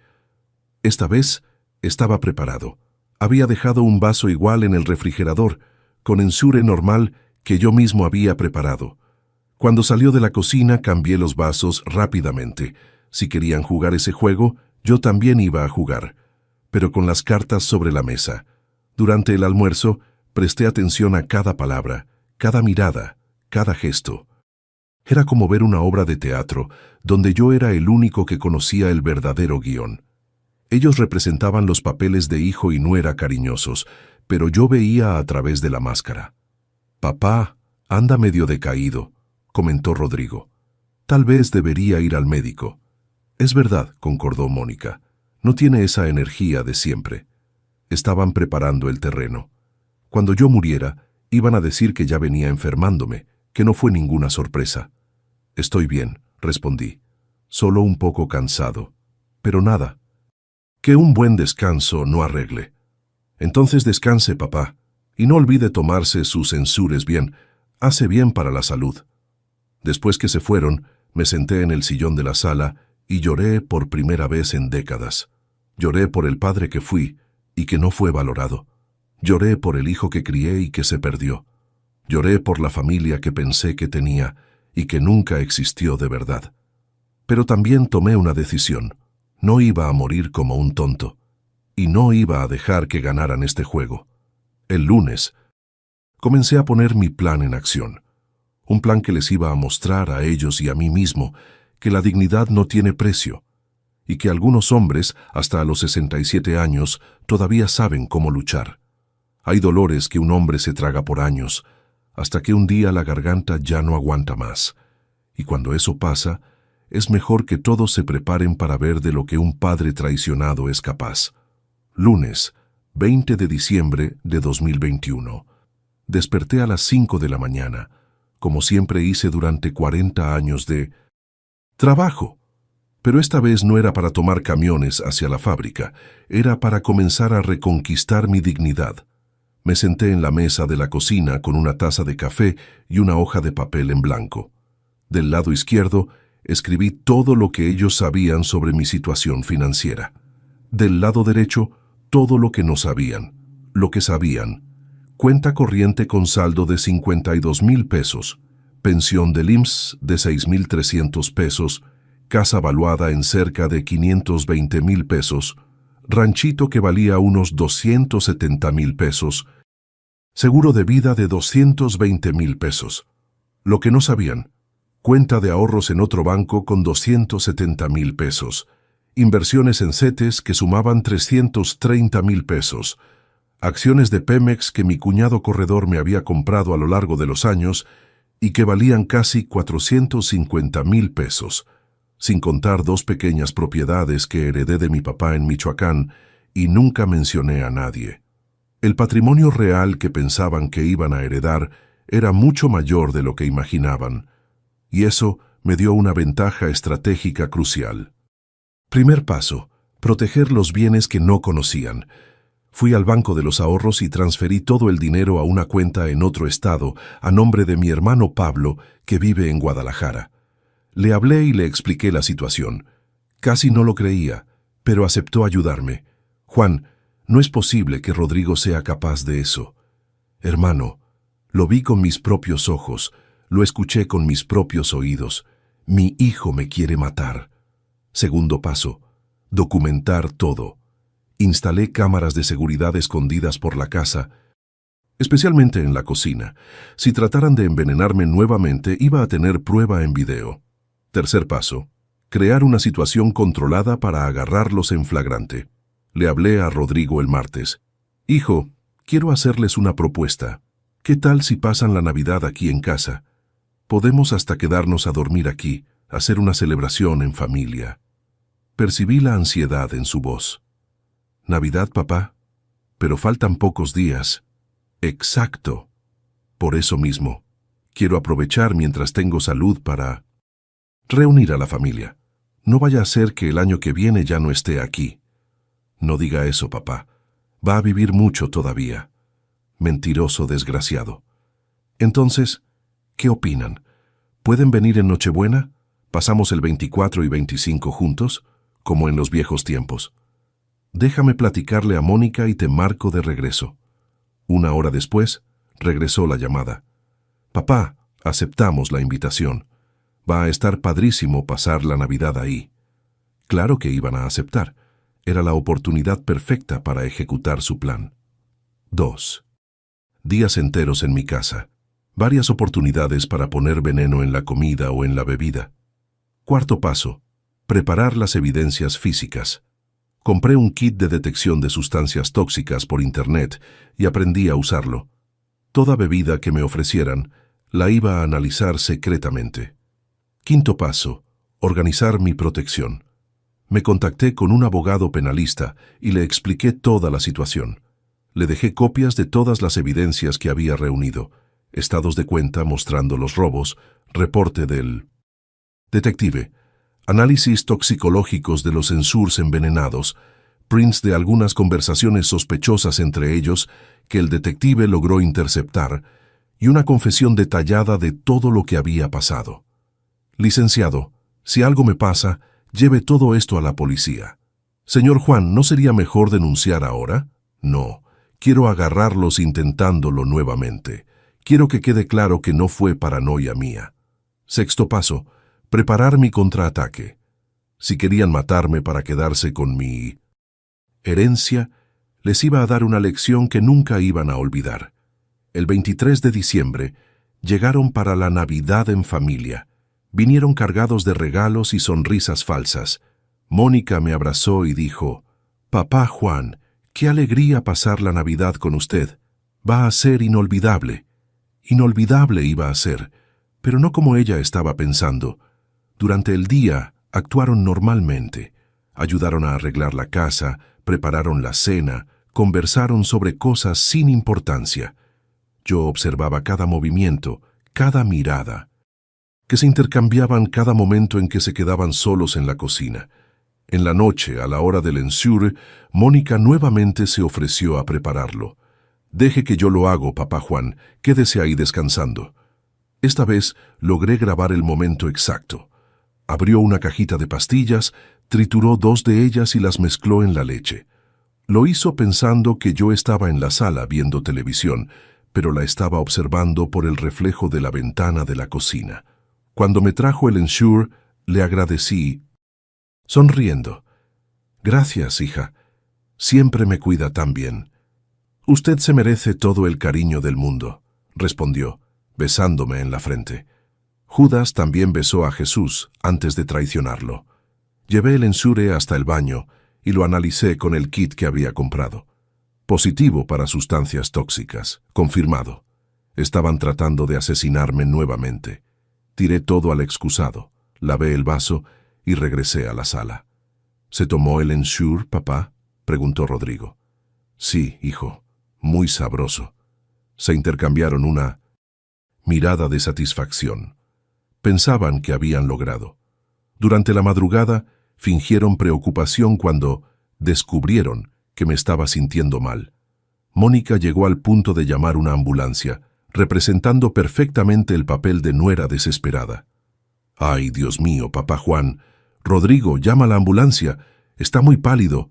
Esta vez estaba preparado. Había dejado un vaso igual en el refrigerador, con Ensure normal que yo mismo había preparado. Cuando salió de la cocina cambié los vasos rápidamente. Si querían jugar ese juego, yo también iba a jugar, pero con las cartas sobre la mesa. Durante el almuerzo, presté atención a cada palabra, cada mirada, cada gesto. Era como ver una obra de teatro, donde yo era el único que conocía el verdadero guión. Ellos representaban los papeles de hijo y nuera cariñosos, pero yo veía a través de la máscara. «Papá, anda medio decaído», comentó Rodrigo. «Tal vez debería ir al médico». «Es verdad», concordó Mónica. «No tiene esa energía de siempre». Estaban preparando el terreno. Cuando yo muriera, iban a decir que ya venía enfermándome, que no fue ninguna sorpresa. «Estoy bien», respondí. «Solo un poco cansado. Pero nada. Que un buen descanso no arregle». «Entonces descanse, papá. Y no olvide tomarse sus Ensures bien. Hace bien para la salud». Después que se fueron, me senté en el sillón de la sala y lloré por primera vez en décadas. Lloré por el padre que fui y que no fue valorado. Lloré por el hijo que crié y que se perdió. Lloré por la familia que pensé que tenía y que nunca existió de verdad. Pero también tomé una decisión. No iba a morir como un tonto. Y no iba a dejar que ganaran este juego. El lunes, comencé a poner mi plan en acción. Un plan que les iba a mostrar a ellos y a mí mismo que la dignidad no tiene precio y que algunos hombres, hasta a los 67 años, todavía saben cómo luchar. Hay dolores que un hombre se traga por años, hasta que un día la garganta ya no aguanta más. Y cuando eso pasa, es mejor que todos se preparen para ver de lo que un padre traicionado es capaz. Lunes, 20 de diciembre de 2021. Desperté a las 5 de la mañana, como siempre hice durante 40 años de trabajo. Pero esta vez no era para tomar camiones hacia la fábrica, era para comenzar a reconquistar mi dignidad. Me senté en la mesa de la cocina con una taza de café y una hoja de papel en blanco. Del lado izquierdo, escribí todo lo que ellos sabían sobre mi situación financiera. Del lado derecho, todo lo que no sabían, lo que sabían. Cuenta corriente con saldo de 52,000 pesos, pensión del IMSS de 6,300 pesos, casa valuada en cerca de 520,000 pesos, ranchito que valía unos 270,000 pesos, seguro de vida de 220,000 pesos. Lo que no sabían, cuenta de ahorros en otro banco con 270,000 pesos, inversiones en CETES que sumaban 330,000 pesos, acciones de Pemex que mi cuñado corredor me había comprado a lo largo de los años y que valían casi 450,000 pesos, sin contar 2 pequeñas propiedades que heredé de mi papá en Michoacán y nunca mencioné a nadie. El patrimonio real que pensaban que iban a heredar era mucho mayor de lo que imaginaban, y eso me dio una ventaja estratégica crucial. Primer paso, proteger los bienes que no conocían. Fui al Banco de los Ahorros y transferí todo el dinero a una cuenta en otro estado, a nombre de mi hermano Pablo, que vive en Guadalajara. Le hablé y le expliqué la situación. Casi no lo creía, pero aceptó ayudarme. Juan, no es posible que Rodrigo sea capaz de eso. Hermano, lo vi con mis propios ojos, lo escuché con mis propios oídos. Mi hijo me quiere matar. Segundo paso, documentar todo. Instalé cámaras de seguridad escondidas por la casa, especialmente en la cocina. Si trataran de envenenarme nuevamente, iba a tener prueba en video. Tercer paso, crear una situación controlada para agarrarlos en flagrante. Le hablé a Rodrigo el martes. Hijo, quiero hacerles una propuesta. ¿Qué tal si pasan la Navidad aquí en casa? Podemos hasta quedarnos a dormir aquí, hacer una celebración en familia. Percibí la ansiedad en su voz. ¿Navidad, papá? Pero faltan pocos días. Exacto. Por eso mismo, quiero aprovechar mientras tengo salud para reunir a la familia. No vaya a ser que el año que viene ya no esté aquí. No diga eso, papá. Va a vivir mucho todavía. Mentiroso desgraciado. Entonces, ¿qué opinan? ¿Pueden venir en Nochebuena? ¿Pasamos el 24 y 25 juntos, como en los viejos tiempos? Déjame platicarle a Mónica y te marco de regreso. 1 hora después, regresó la llamada. Papá, aceptamos la invitación. Va a estar padrísimo pasar la Navidad ahí. Claro que iban a aceptar. Era la oportunidad perfecta para ejecutar su plan. 2. Días enteros en mi casa. Varias oportunidades para poner veneno en la comida o en la bebida. Cuarto paso, preparar las evidencias físicas. Compré un kit de detección de sustancias tóxicas por internet y aprendí a usarlo. Toda bebida que me ofrecieran la iba a analizar secretamente. Quinto paso, organizar mi protección. Me contacté con un abogado penalista y le expliqué toda la situación. Le dejé copias de todas las evidencias que había reunido, estados de cuenta mostrando los robos, reporte del detective, análisis toxicológicos de los ensurs envenenados, prints de algunas conversaciones sospechosas entre ellos que el detective logró interceptar y una confesión detallada de todo lo que había pasado. Licenciado, si algo me pasa, lleve todo esto a la policía. Señor Juan, ¿no sería mejor denunciar ahora? No, quiero agarrarlos intentándolo nuevamente. Quiero que quede claro que no fue paranoia mía. Sexto paso, preparar mi contraataque. Si querían matarme para quedarse con mi herencia, les iba a dar una lección que nunca iban a olvidar. El 23 de diciembre, llegaron para la Navidad en familia. Vinieron cargados de regalos y sonrisas falsas. Mónica me abrazó y dijo, «Papá Juan, qué alegría pasar la Navidad con usted. Va a ser inolvidable». Inolvidable iba a ser, pero no como ella estaba pensando. Durante el día actuaron normalmente. Ayudaron a arreglar la casa, prepararon la cena, conversaron sobre cosas sin importancia. Yo observaba cada movimiento, cada mirada, que se intercambiaban cada momento en que se quedaban solos en la cocina. En la noche, a la hora del ensure, Mónica nuevamente se ofreció a prepararlo. «Deje que yo lo hago, papá Juan, quédese ahí descansando». Esta vez logré grabar el momento exacto. Abrió una cajita de pastillas, trituró 2 de ellas y las mezcló en la leche. Lo hizo pensando que yo estaba en la sala viendo televisión, pero la estaba observando por el reflejo de la ventana de la cocina. Cuando me trajo el ensure, le agradecí, sonriendo. «Gracias, hija. Siempre me cuida tan bien». «Usted se merece todo el cariño del mundo», respondió, besándome en la frente. Judas también besó a Jesús antes de traicionarlo. Llevé el ensure hasta el baño y lo analicé con el kit que había comprado. Positivo para sustancias tóxicas, confirmado. Estaban tratando de asesinarme nuevamente. Tiré todo al excusado, lavé el vaso y regresé a la sala. «¿Se tomó el ensure, papá?», preguntó Rodrigo. «Sí, hijo, muy sabroso». Se intercambiaron una mirada de satisfacción. Pensaban que habían logrado. Durante la madrugada, fingieron preocupación cuando descubrieron que me estaba sintiendo mal. Mónica llegó al punto de llamar una ambulancia, representando perfectamente el papel de nuera desesperada. «Ay, Dios mío, papá Juan. Rodrigo, llama a la ambulancia. Está muy pálido».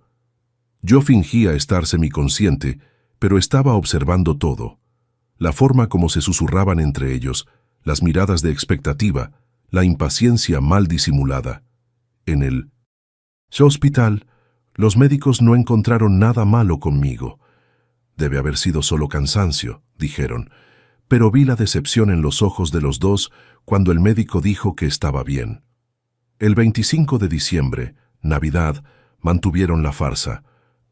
Yo fingía estar semiconsciente, pero estaba observando todo. La forma como se susurraban entre ellos, las miradas de expectativa, la impaciencia mal disimulada. En el hospital, los médicos no encontraron nada malo conmigo. «Debe haber sido solo cansancio», dijeron, pero vi la decepción en los ojos de los dos cuando el médico dijo que estaba bien. El 25 de diciembre, Navidad, mantuvieron la farsa.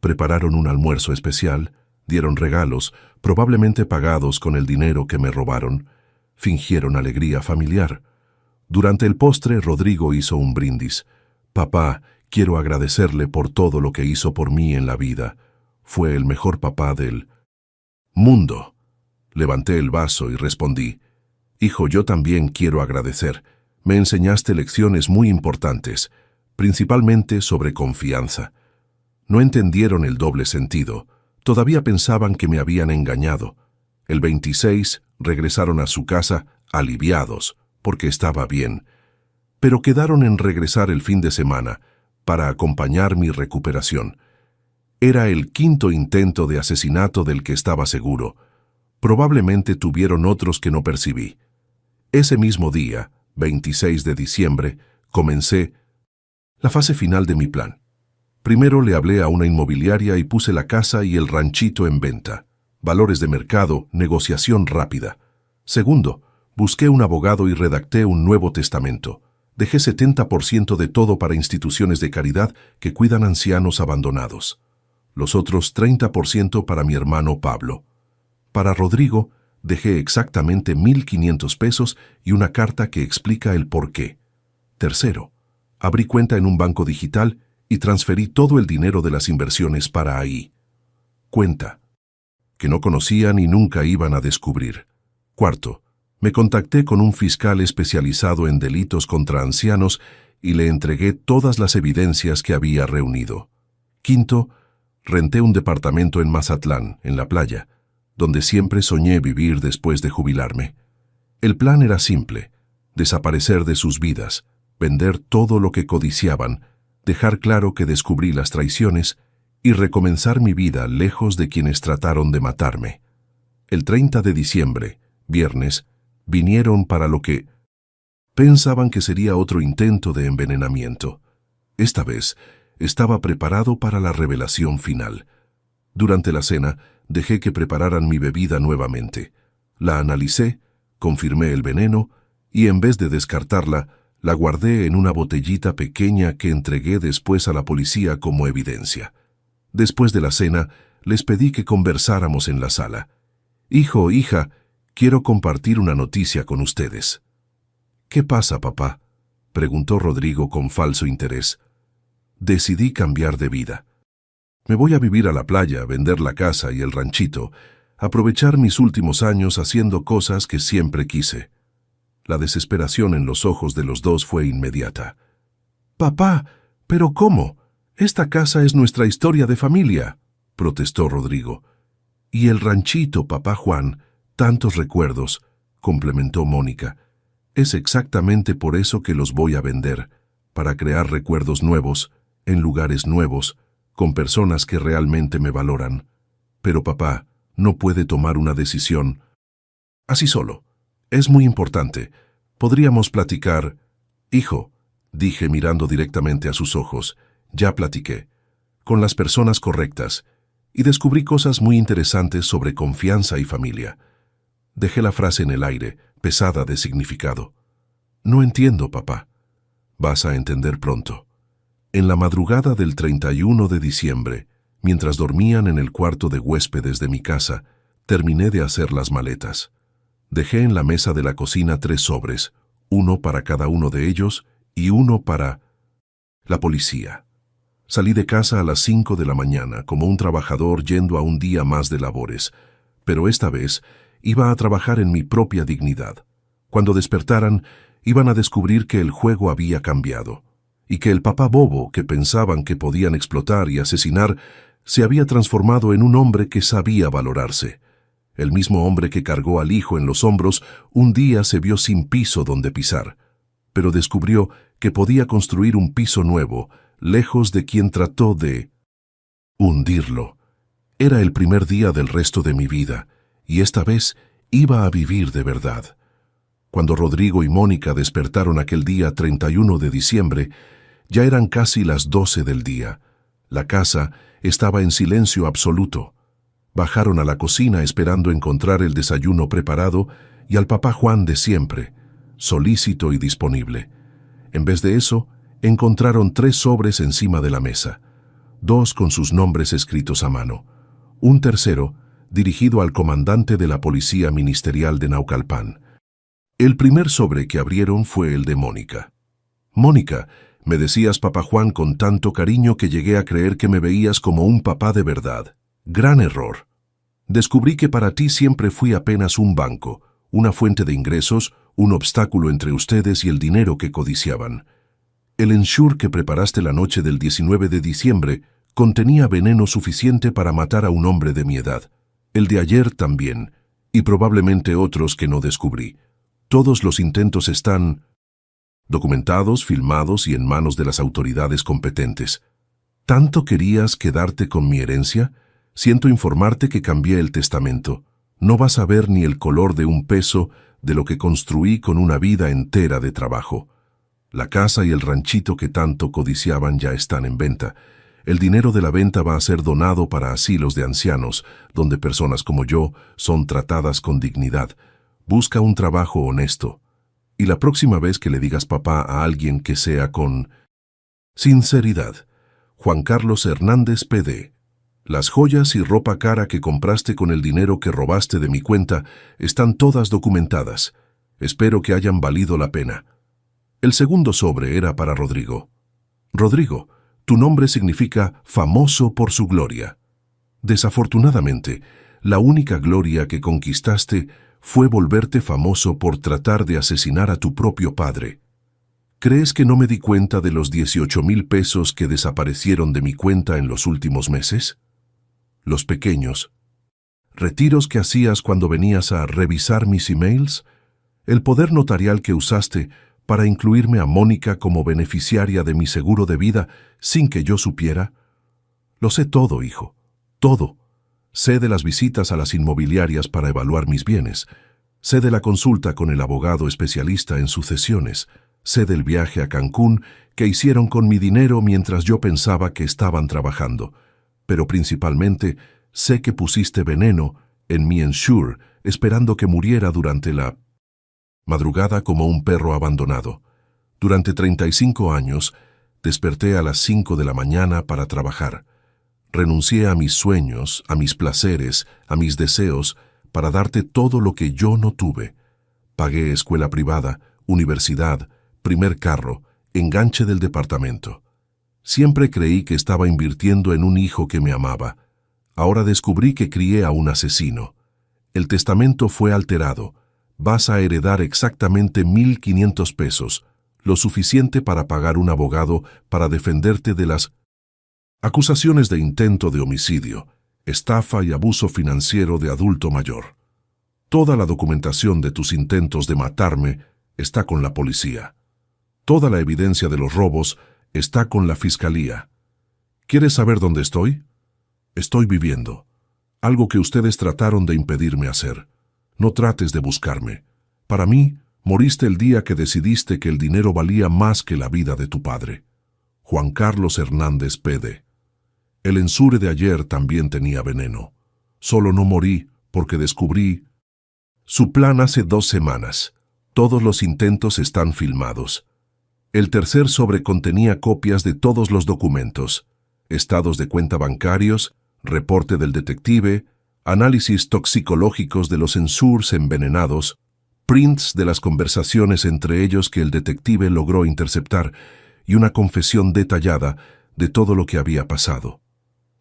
Prepararon un almuerzo especial, dieron regalos, probablemente pagados con el dinero que me robaron. Fingieron alegría familiar. Durante el postre, Rodrigo hizo un brindis. «Papá, quiero agradecerle por todo lo que hizo por mí en la vida. Fue el mejor papá del mundo». Levanté el vaso y respondí, «Hijo, yo también quiero agradecer. Me enseñaste lecciones muy importantes, principalmente sobre confianza». No entendieron el doble sentido. Todavía pensaban que me habían engañado. El 26 regresaron a su casa aliviados, porque estaba bien. Pero quedaron en regresar el fin de semana para acompañar mi recuperación. Era el 5º intento de asesinato del que estaba seguro. Probablemente tuvieron otros que no percibí. Ese mismo día, 26 de diciembre, comencé la fase final de mi plan. Primero le hablé a una inmobiliaria y puse la casa y el ranchito en venta. Valores de mercado, negociación rápida. Segundo, busqué un abogado y redacté un nuevo testamento. Dejé 70% de todo para instituciones de caridad que cuidan ancianos abandonados. Los otros 30% para mi hermano Pablo. Para Rodrigo, dejé exactamente 1,500 pesos y una carta que explica el porqué. Tercero, abrí cuenta en un banco digital y transferí todo el dinero de las inversiones para ahí. Cuenta que no conocían y nunca iban a descubrir. Cuarto, me contacté con un fiscal especializado en delitos contra ancianos y le entregué todas las evidencias que había reunido. Quinto, renté un departamento en Mazatlán, en la playa, donde siempre soñé vivir después de jubilarme. El plan era simple: desaparecer de sus vidas, vender todo lo que codiciaban, dejar claro que descubrí las traiciones y recomenzar mi vida lejos de quienes trataron de matarme. El 30 de diciembre, viernes, vinieron para lo que pensaban que sería otro intento de envenenamiento. Esta vez, estaba preparado para la revelación final. Durante la cena, dejé que prepararan mi bebida nuevamente. La analicé, confirmé el veneno y en vez de descartarla, la guardé en una botellita pequeña que entregué después a la policía como evidencia. Después de la cena, les pedí que conversáramos en la sala. «Hijo, hija, quiero compartir una noticia con ustedes». «¿Qué pasa, papá?», preguntó Rodrigo con falso interés. decidí cambiar de vida. Me voy a vivir a la playa, vender la casa y el ranchito, aprovechar mis últimos años haciendo cosas que siempre quise. La desesperación en los ojos de los dos fue inmediata. «Papá, ¿pero cómo? Esta casa es nuestra historia de familia», protestó Rodrigo. «Y el ranchito, papá Juan, tantos recuerdos», complementó Mónica. «Es exactamente por eso que los voy a vender, para crear recuerdos nuevos, en lugares nuevos, con personas que realmente me valoran. Pero papá no puede tomar una decisión así solo. Es muy importante. Podríamos platicar». «Hijo», dije mirando directamente a sus ojos, «ya platiqué, con las personas correctas, y descubrí cosas muy interesantes sobre confianza y familia». Dejé la frase en el aire, pesada de significado. «No entiendo, papá». «Vas a entender pronto». En la madrugada del 31 de diciembre, mientras dormían en el cuarto de huéspedes de mi casa, terminé de hacer las maletas. Dejé en la mesa de la cocina 3 sobres, uno para cada uno de ellos y uno para la policía. Salí de casa a las 5 de la mañana, como un trabajador yendo a un día más de labores, pero esta vez iba a trabajar en mi propia dignidad. Cuando despertaran, iban a descubrir que el juego había cambiado, y que el papá bobo que pensaban que podían explotar y asesinar se había transformado en un hombre que sabía valorarse. El mismo hombre que cargó al hijo en los hombros un día se vio sin piso donde pisar, pero descubrió que podía construir un piso nuevo, lejos de quien trató de hundirlo. Era el primer día del resto de mi vida, y esta vez iba a vivir de verdad. Cuando Rodrigo y Mónica despertaron aquel día 31 de diciembre, ya eran casi las 12 del día. La casa estaba en silencio absoluto. Bajaron a la cocina esperando encontrar el desayuno preparado y al papá Juan de siempre, solícito y disponible. En vez de eso, encontraron 3 sobres encima de la mesa, 2 con sus nombres escritos a mano, un tercero dirigido al comandante de la Policía Ministerial de Naucalpan. El primer sobre que abrieron fue el de Mónica. «Mónica, me decías papá Juan con tanto cariño que llegué a creer que me veías como un papá de verdad. Gran error. Descubrí que para ti siempre fui apenas un banco, una fuente de ingresos, un obstáculo entre ustedes y el dinero que codiciaban. El ensure que preparaste la noche del 19 de diciembre contenía veneno suficiente para matar a un hombre de mi edad. El de ayer también, y probablemente otros que no descubrí. Todos los intentos están documentados, filmados y en manos de las autoridades competentes. ¿Tanto querías quedarte con mi herencia? Siento informarte que cambié el testamento. No vas a ver ni el color de un peso de lo que construí con una vida entera de trabajo. La casa y el ranchito que tanto codiciaban ya están en venta. El dinero de la venta va a ser donado para asilos de ancianos, donde personas como yo son tratadas con dignidad. Busca un trabajo honesto. Y la próxima vez que le digas papá a alguien que sea con sinceridad. Juan Carlos Hernández PD. Las joyas y ropa cara que compraste con el dinero que robaste de mi cuenta están todas documentadas. Espero que hayan valido la pena». El segundo sobre era para Rodrigo. «Rodrigo, tu nombre significa famoso por su gloria. Desafortunadamente, la única gloria que conquistaste fue volverte famoso por tratar de asesinar a tu propio padre. ¿Crees que no me di cuenta de los 18,000 pesos que desaparecieron de mi cuenta en los últimos meses? Los pequeños retiros que hacías cuando venías a revisar mis emails, el poder notarial que usaste para incluirme a Mónica como beneficiaria de mi seguro de vida sin que yo supiera. Lo sé todo, hijo, todo. Sé de las visitas a las inmobiliarias para evaluar mis bienes. Sé de la consulta con el abogado especialista en sucesiones. Sé del viaje a Cancún que hicieron con mi dinero mientras yo pensaba que estaban trabajando. Pero principalmente sé que pusiste veneno en mi ensure esperando que muriera durante la madrugada como un perro abandonado. Durante 35 años, desperté a las 5 de la mañana para trabajar. Renuncié a mis sueños, a mis placeres, a mis deseos, para darte todo lo que yo no tuve. Pagué escuela privada, universidad, primer carro, enganche del departamento. Siempre creí que estaba invirtiendo en un hijo que me amaba. Ahora descubrí que crié a un asesino. El testamento fue alterado. Vas a heredar exactamente 1.500 pesos, lo suficiente para pagar un abogado para defenderte de las acusaciones de intento de homicidio, estafa y abuso financiero de adulto mayor. Toda la documentación de tus intentos de matarme está con la policía. Toda la evidencia de los robos está con la fiscalía. ¿Quieres saber dónde estoy? Estoy viviendo. Algo que ustedes trataron de impedirme hacer. No trates de buscarme. Para mí, moriste el día que decidiste que el dinero valía más que la vida de tu padre. Juan Carlos Hernández Pede. El ensure de ayer también tenía veneno. Solo no morí porque descubrí su plan hace 2 semanas. Todos los intentos están filmados. El tercer sobre contenía copias de todos los documentos, estados de cuenta bancarios, reporte del detective, análisis toxicológicos de los ensures envenenados, prints de las conversaciones entre ellos que el detective logró interceptar y una confesión detallada de todo lo que había pasado.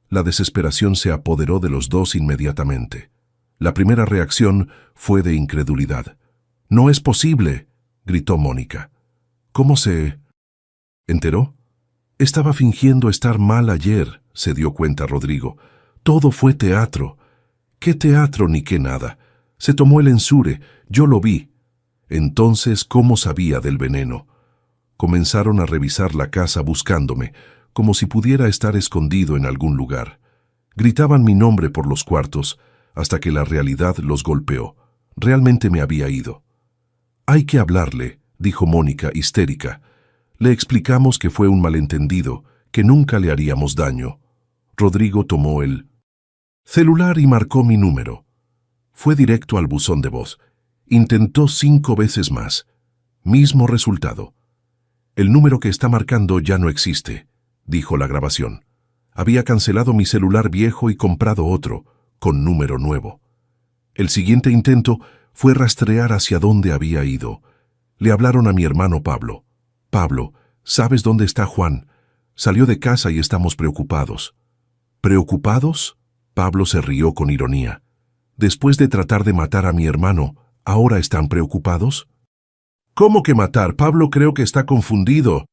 La desesperación se apoderó de los dos inmediatamente. La primera reacción fue de incredulidad. «¡No es posible!», gritó Mónica. «¿Cómo se enteró?» «Estaba fingiendo estar mal ayer», se dio cuenta Rodrigo. «Todo fue teatro». «¿Qué teatro ni qué nada? Se tomó el ensure, yo lo vi». «Entonces, ¿cómo sabía del veneno?» Comenzaron a revisar la casa buscándome, como si pudiera estar escondido en algún lugar. Gritaban mi nombre por los cuartos, hasta que la realidad los golpeó. Realmente me había ido. «Hay que hablarle», dijo Mónica, histérica. «Le explicamos que fue un malentendido, que nunca le haríamos daño». Rodrigo tomó el celular y marcó mi número. Fue directo al buzón de voz. Intentó 5 veces más. Mismo resultado. «El número que está marcando ya no existe», dijo la grabación. Había cancelado mi celular viejo y comprado otro, con número nuevo. El siguiente intento fue rastrear hacia dónde había ido. Le hablaron a mi hermano Pablo. «Pablo, ¿sabes dónde está Juan? Salió de casa y estamos preocupados». «¿Preocupados?», Pablo se rió con ironía. «Después de tratar de matar a mi hermano, ¿ahora están preocupados?». «¿Cómo que matar? Pablo creo que está confundido».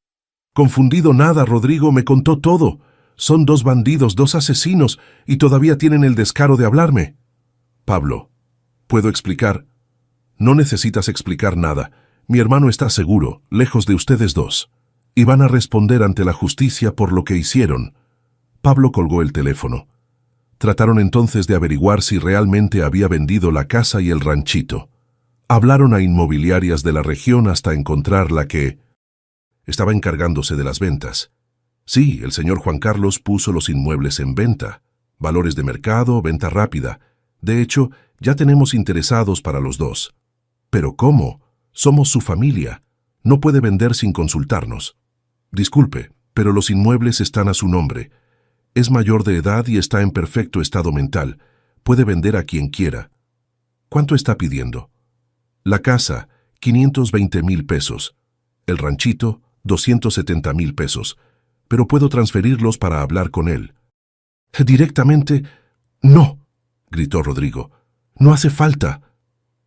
«Confundido nada, Rodrigo me contó todo. Son 2 bandidos, 2 asesinos, y todavía tienen el descaro de hablarme». «Pablo, ¿puedo explicar?» «No necesitas explicar nada. Mi hermano está seguro, lejos de ustedes dos. Y van a responder ante la justicia por lo que hicieron». Pablo colgó el teléfono. Trataron entonces de averiguar si realmente había vendido la casa y el ranchito. Hablaron a inmobiliarias de la región hasta encontrar la que estaba encargándose de las ventas. Sí, el señor Juan Carlos puso los inmuebles en venta. Valores de mercado, venta rápida. De hecho, ya tenemos interesados para los dos. ¿Pero cómo? Somos su familia. No puede vender sin consultarnos. Disculpe, pero los inmuebles están a su nombre. Es mayor de edad y está en perfecto estado mental. Puede vender a quien quiera. ¿Cuánto está pidiendo? La casa, 520,000 pesos. El ranchito, 270,000 pesos. Pero puedo transferirlos para hablar con él. Directamente, no, gritó Rodrigo. No hace falta.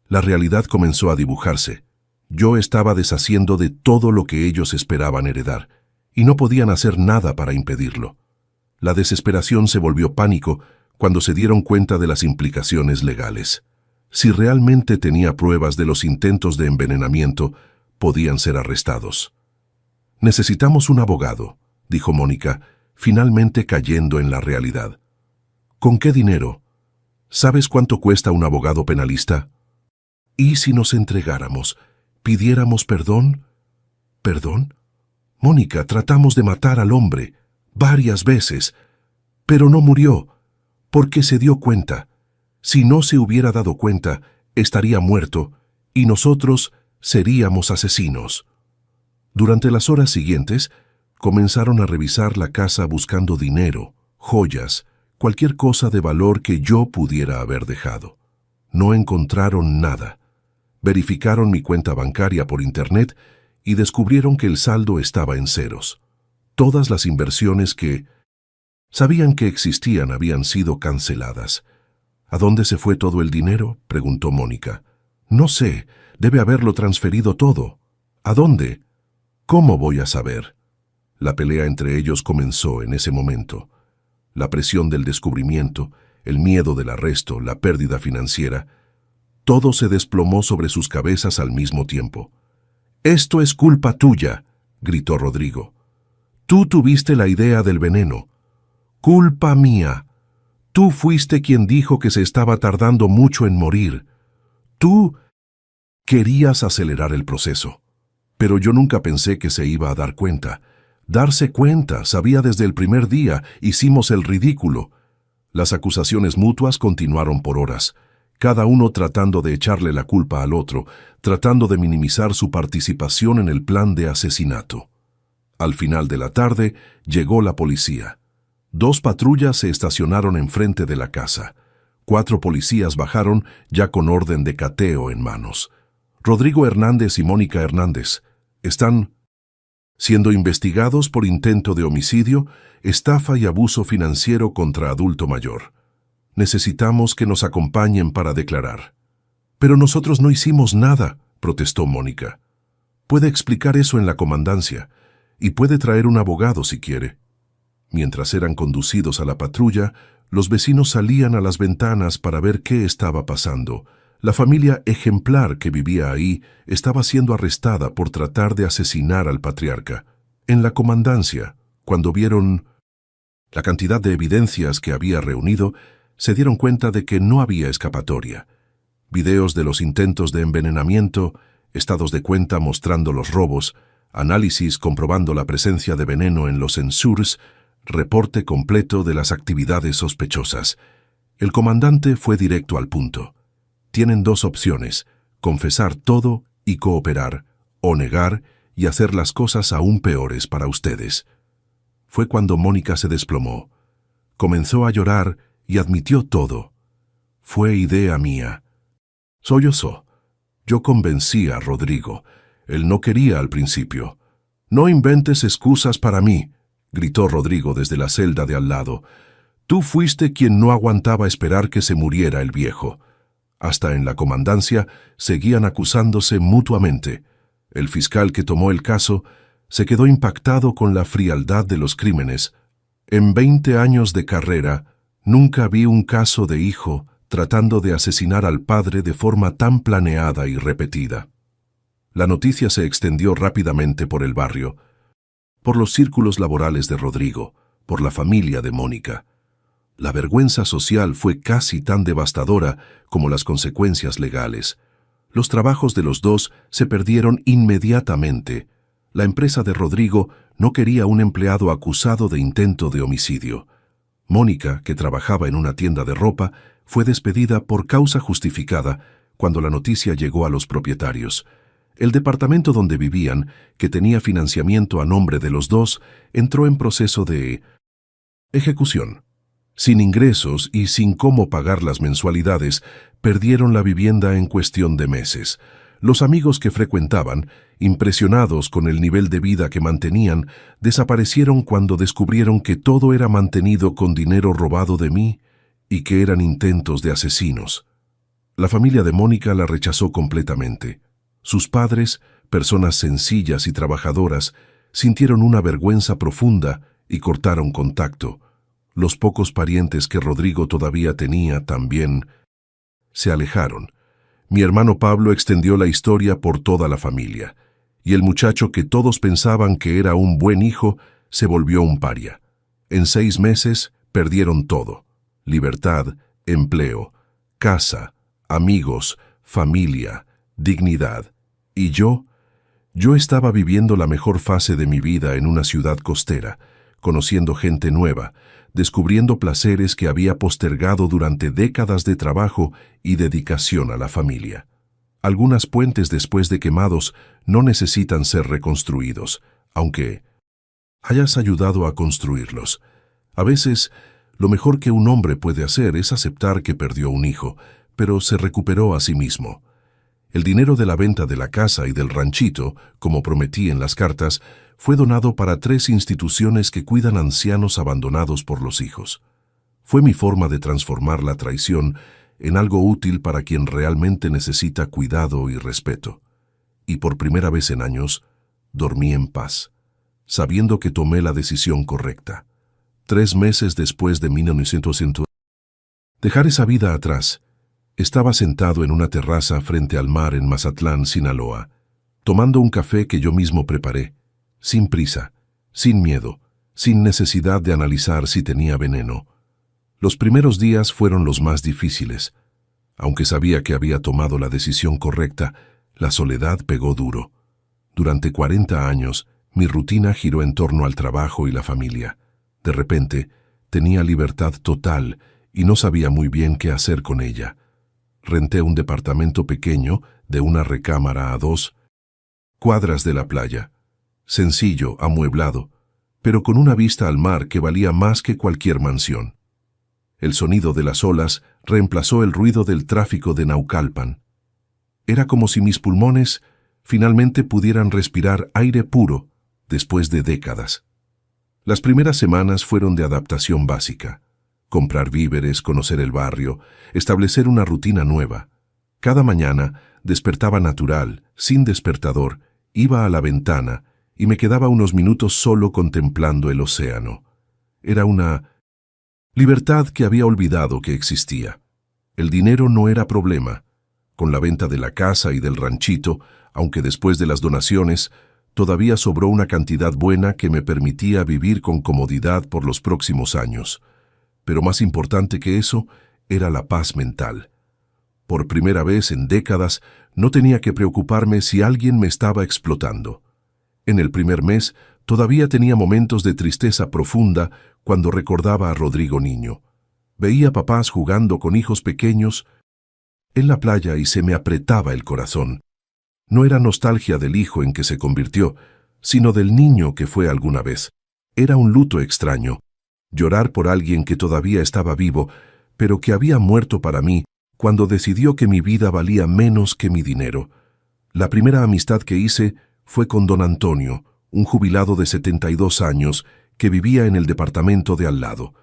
La realidad comenzó a dibujarse. Yo estaba deshaciendo de todo lo que ellos esperaban heredar, y no podían hacer nada para impedirlo. La desesperación se volvió pánico cuando se dieron cuenta de las implicaciones legales. Si realmente tenía pruebas de los intentos de envenenamiento, podían ser arrestados. «Necesitamos un abogado», dijo Mónica, finalmente cayendo en la realidad. «¿Con qué dinero? ¿Sabes cuánto cuesta un abogado penalista?» «¿Y si nos entregáramos? ¿Pidiéramos perdón?» «¿Perdón? Mónica, tratamos de matar al hombre varias veces, pero no murió, porque se dio cuenta. Si no se hubiera dado cuenta, estaría muerto, y nosotros seríamos asesinos». Durante las horas siguientes, comenzaron a revisar la casa buscando dinero, joyas, cualquier cosa de valor que yo pudiera haber dejado. No encontraron nada. Verificaron mi cuenta bancaria por internet y descubrieron que el saldo estaba en ceros. Todas las inversiones que sabían que existían habían sido canceladas. ¿A dónde se fue todo el dinero?, preguntó Mónica. No sé, debe haberlo transferido todo. ¿A dónde? ¿Cómo voy a saber? La pelea entre ellos comenzó en ese momento. La presión del descubrimiento, el miedo del arresto, la pérdida financiera, todo se desplomó sobre sus cabezas al mismo tiempo. «Esto es culpa tuya», gritó Rodrigo. «Tú tuviste la idea del veneno. Culpa mía. Tú fuiste quien dijo que se estaba tardando mucho en morir. Tú querías acelerar el proceso. Pero yo nunca pensé que se iba a dar cuenta. Darse cuenta, sabía desde el primer día, hicimos el ridículo». Las acusaciones mutuas continuaron por horas, cada uno tratando de echarle la culpa al otro, tratando de minimizar su participación en el plan de asesinato. Al final de la tarde llegó la policía. 2 patrullas se estacionaron enfrente de la casa. 4 policías bajaron ya con orden de cateo en manos. Rodrigo Hernández y Mónica Hernández están siendo investigados por intento de homicidio, estafa y abuso financiero contra adulto mayor. Necesitamos que nos acompañen para declarar. Pero nosotros no hicimos nada, protestó Mónica. Puede explicar eso en la comandancia y puede traer un abogado si quiere. Mientras eran conducidos a la patrulla, los vecinos salían a las ventanas para ver qué estaba pasando. La familia ejemplar que vivía ahí estaba siendo arrestada por tratar de asesinar al patriarca. En la comandancia, cuando vieron la cantidad de evidencias que había reunido, se dieron cuenta de que no había escapatoria. Videos de los intentos de envenenamiento, estados de cuenta mostrando los robos, análisis comprobando la presencia de veneno en los ensures, reporte completo de las actividades sospechosas. El comandante fue directo al punto. Tienen 2 opciones: confesar todo y cooperar, o negar y hacer las cosas aún peores para ustedes. Fue cuando Mónica se desplomó. Comenzó a llorar y admitió todo. Fue idea mía. Sollozó. Yo convencí a Rodrigo. Él no quería al principio. «No inventes excusas para mí», gritó Rodrigo desde la celda de al lado. «Tú fuiste quien no aguantaba esperar que se muriera el viejo». Hasta en la comandancia seguían acusándose mutuamente. El fiscal que tomó el caso se quedó impactado con la frialdad de los crímenes. En 20 años de carrera, nunca vi un caso de hijo tratando de asesinar al padre de forma tan planeada y repetida. La noticia se extendió rápidamente por el barrio, por los círculos laborales de Rodrigo, por la familia de Mónica. La vergüenza social fue casi tan devastadora como las consecuencias legales. Los trabajos de los dos se perdieron inmediatamente. La empresa de Rodrigo no quería un empleado acusado de intento de homicidio. Mónica, que trabajaba en una tienda de ropa, fue despedida por causa justificada cuando la noticia llegó a los propietarios. El departamento donde vivían, que tenía financiamiento a nombre de los dos, entró en proceso de ejecución. Sin ingresos y sin cómo pagar las mensualidades, perdieron la vivienda en cuestión de meses. Los amigos que frecuentaban, impresionados con el nivel de vida que mantenían, desaparecieron cuando descubrieron que todo era mantenido con dinero robado de mí y que eran intentos de asesinos. La familia de Mónica la rechazó completamente. Sus padres, personas sencillas y trabajadoras, sintieron una vergüenza profunda y cortaron contacto. Los pocos parientes que Rodrigo todavía tenía también se alejaron. Mi hermano Pablo extendió la historia por toda la familia, y el muchacho que todos pensaban que era un buen hijo se volvió un paria. En 6 meses perdieron todo: libertad, empleo, casa, amigos, familia, dignidad. Y yo estaba viviendo la mejor fase de mi vida en una ciudad costera, conociendo gente nueva, descubriendo placeres que había postergado durante décadas de trabajo y dedicación a la familia. Algunos puentes después de quemados no necesitan ser reconstruidos, aunque hayas ayudado a construirlos. A veces, lo mejor que un hombre puede hacer es aceptar que perdió un hijo, pero se recuperó a sí mismo. El dinero de la venta de la casa y del ranchito, como prometí en las cartas, fue donado para 3 instituciones que cuidan ancianos abandonados por los hijos. Fue mi forma de transformar la traición en algo útil para quien realmente necesita cuidado y respeto. Y por primera vez en años, dormí en paz, sabiendo que tomé la decisión correcta. 3 meses después de 1900, dejar esa vida atrás, estaba sentado en una terraza frente al mar en Mazatlán, Sinaloa, tomando un café que yo mismo preparé, sin prisa, sin miedo, sin necesidad de analizar si tenía veneno. Los primeros días fueron los más difíciles. Aunque sabía que había tomado la decisión correcta, la soledad pegó duro. Durante 40 años, mi rutina giró en torno al trabajo y la familia. De repente, tenía libertad total y no sabía muy bien qué hacer con ella. Renté un departamento pequeño de una recámara a 2 cuadras de la playa. Sencillo, amueblado, pero con una vista al mar que valía más que cualquier mansión. El sonido de las olas reemplazó el ruido del tráfico de Naucalpan. Era como si mis pulmones finalmente pudieran respirar aire puro después de décadas. Las primeras semanas fueron de adaptación básica. Comprar víveres, conocer el barrio, establecer una rutina nueva. Cada mañana despertaba natural, sin despertador, iba a la ventana y me quedaba unos minutos solo contemplando el océano. Era una libertad que había olvidado que existía. El dinero no era problema. Con la venta de la casa y del ranchito, aunque después de las donaciones, todavía sobró una cantidad buena que me permitía vivir con comodidad por los próximos años. Pero más importante que eso era la paz mental. Por primera vez en décadas, no tenía que preocuparme si alguien me estaba explotando. En el primer mes, todavía tenía momentos de tristeza profunda cuando recordaba a Rodrigo niño. Veía papás jugando con hijos pequeños en la playa y se me apretaba el corazón. No era nostalgia del hijo en que se convirtió, sino del niño que fue alguna vez. Era un luto extraño. Llorar por alguien que todavía estaba vivo, pero que había muerto para mí cuando decidió que mi vida valía menos que mi dinero. La primera amistad que hice fue con don Antonio, un jubilado de 72 años que vivía en el departamento de al lado.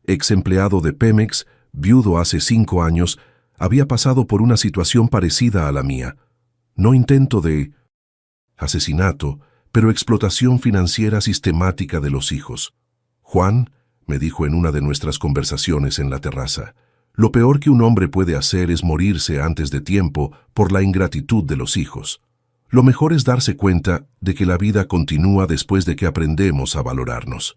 Ex empleado de Pemex, viudo hace 5 años, había pasado por una situación parecida a la mía. No intento de asesinato, pero explotación financiera sistemática de los hijos. Juan, me dijo en una de nuestras conversaciones en la terraza, lo peor que un hombre puede hacer es morirse antes de tiempo por la ingratitud de los hijos. Lo mejor es darse cuenta de que la vida continúa después de que aprendemos a valorarnos.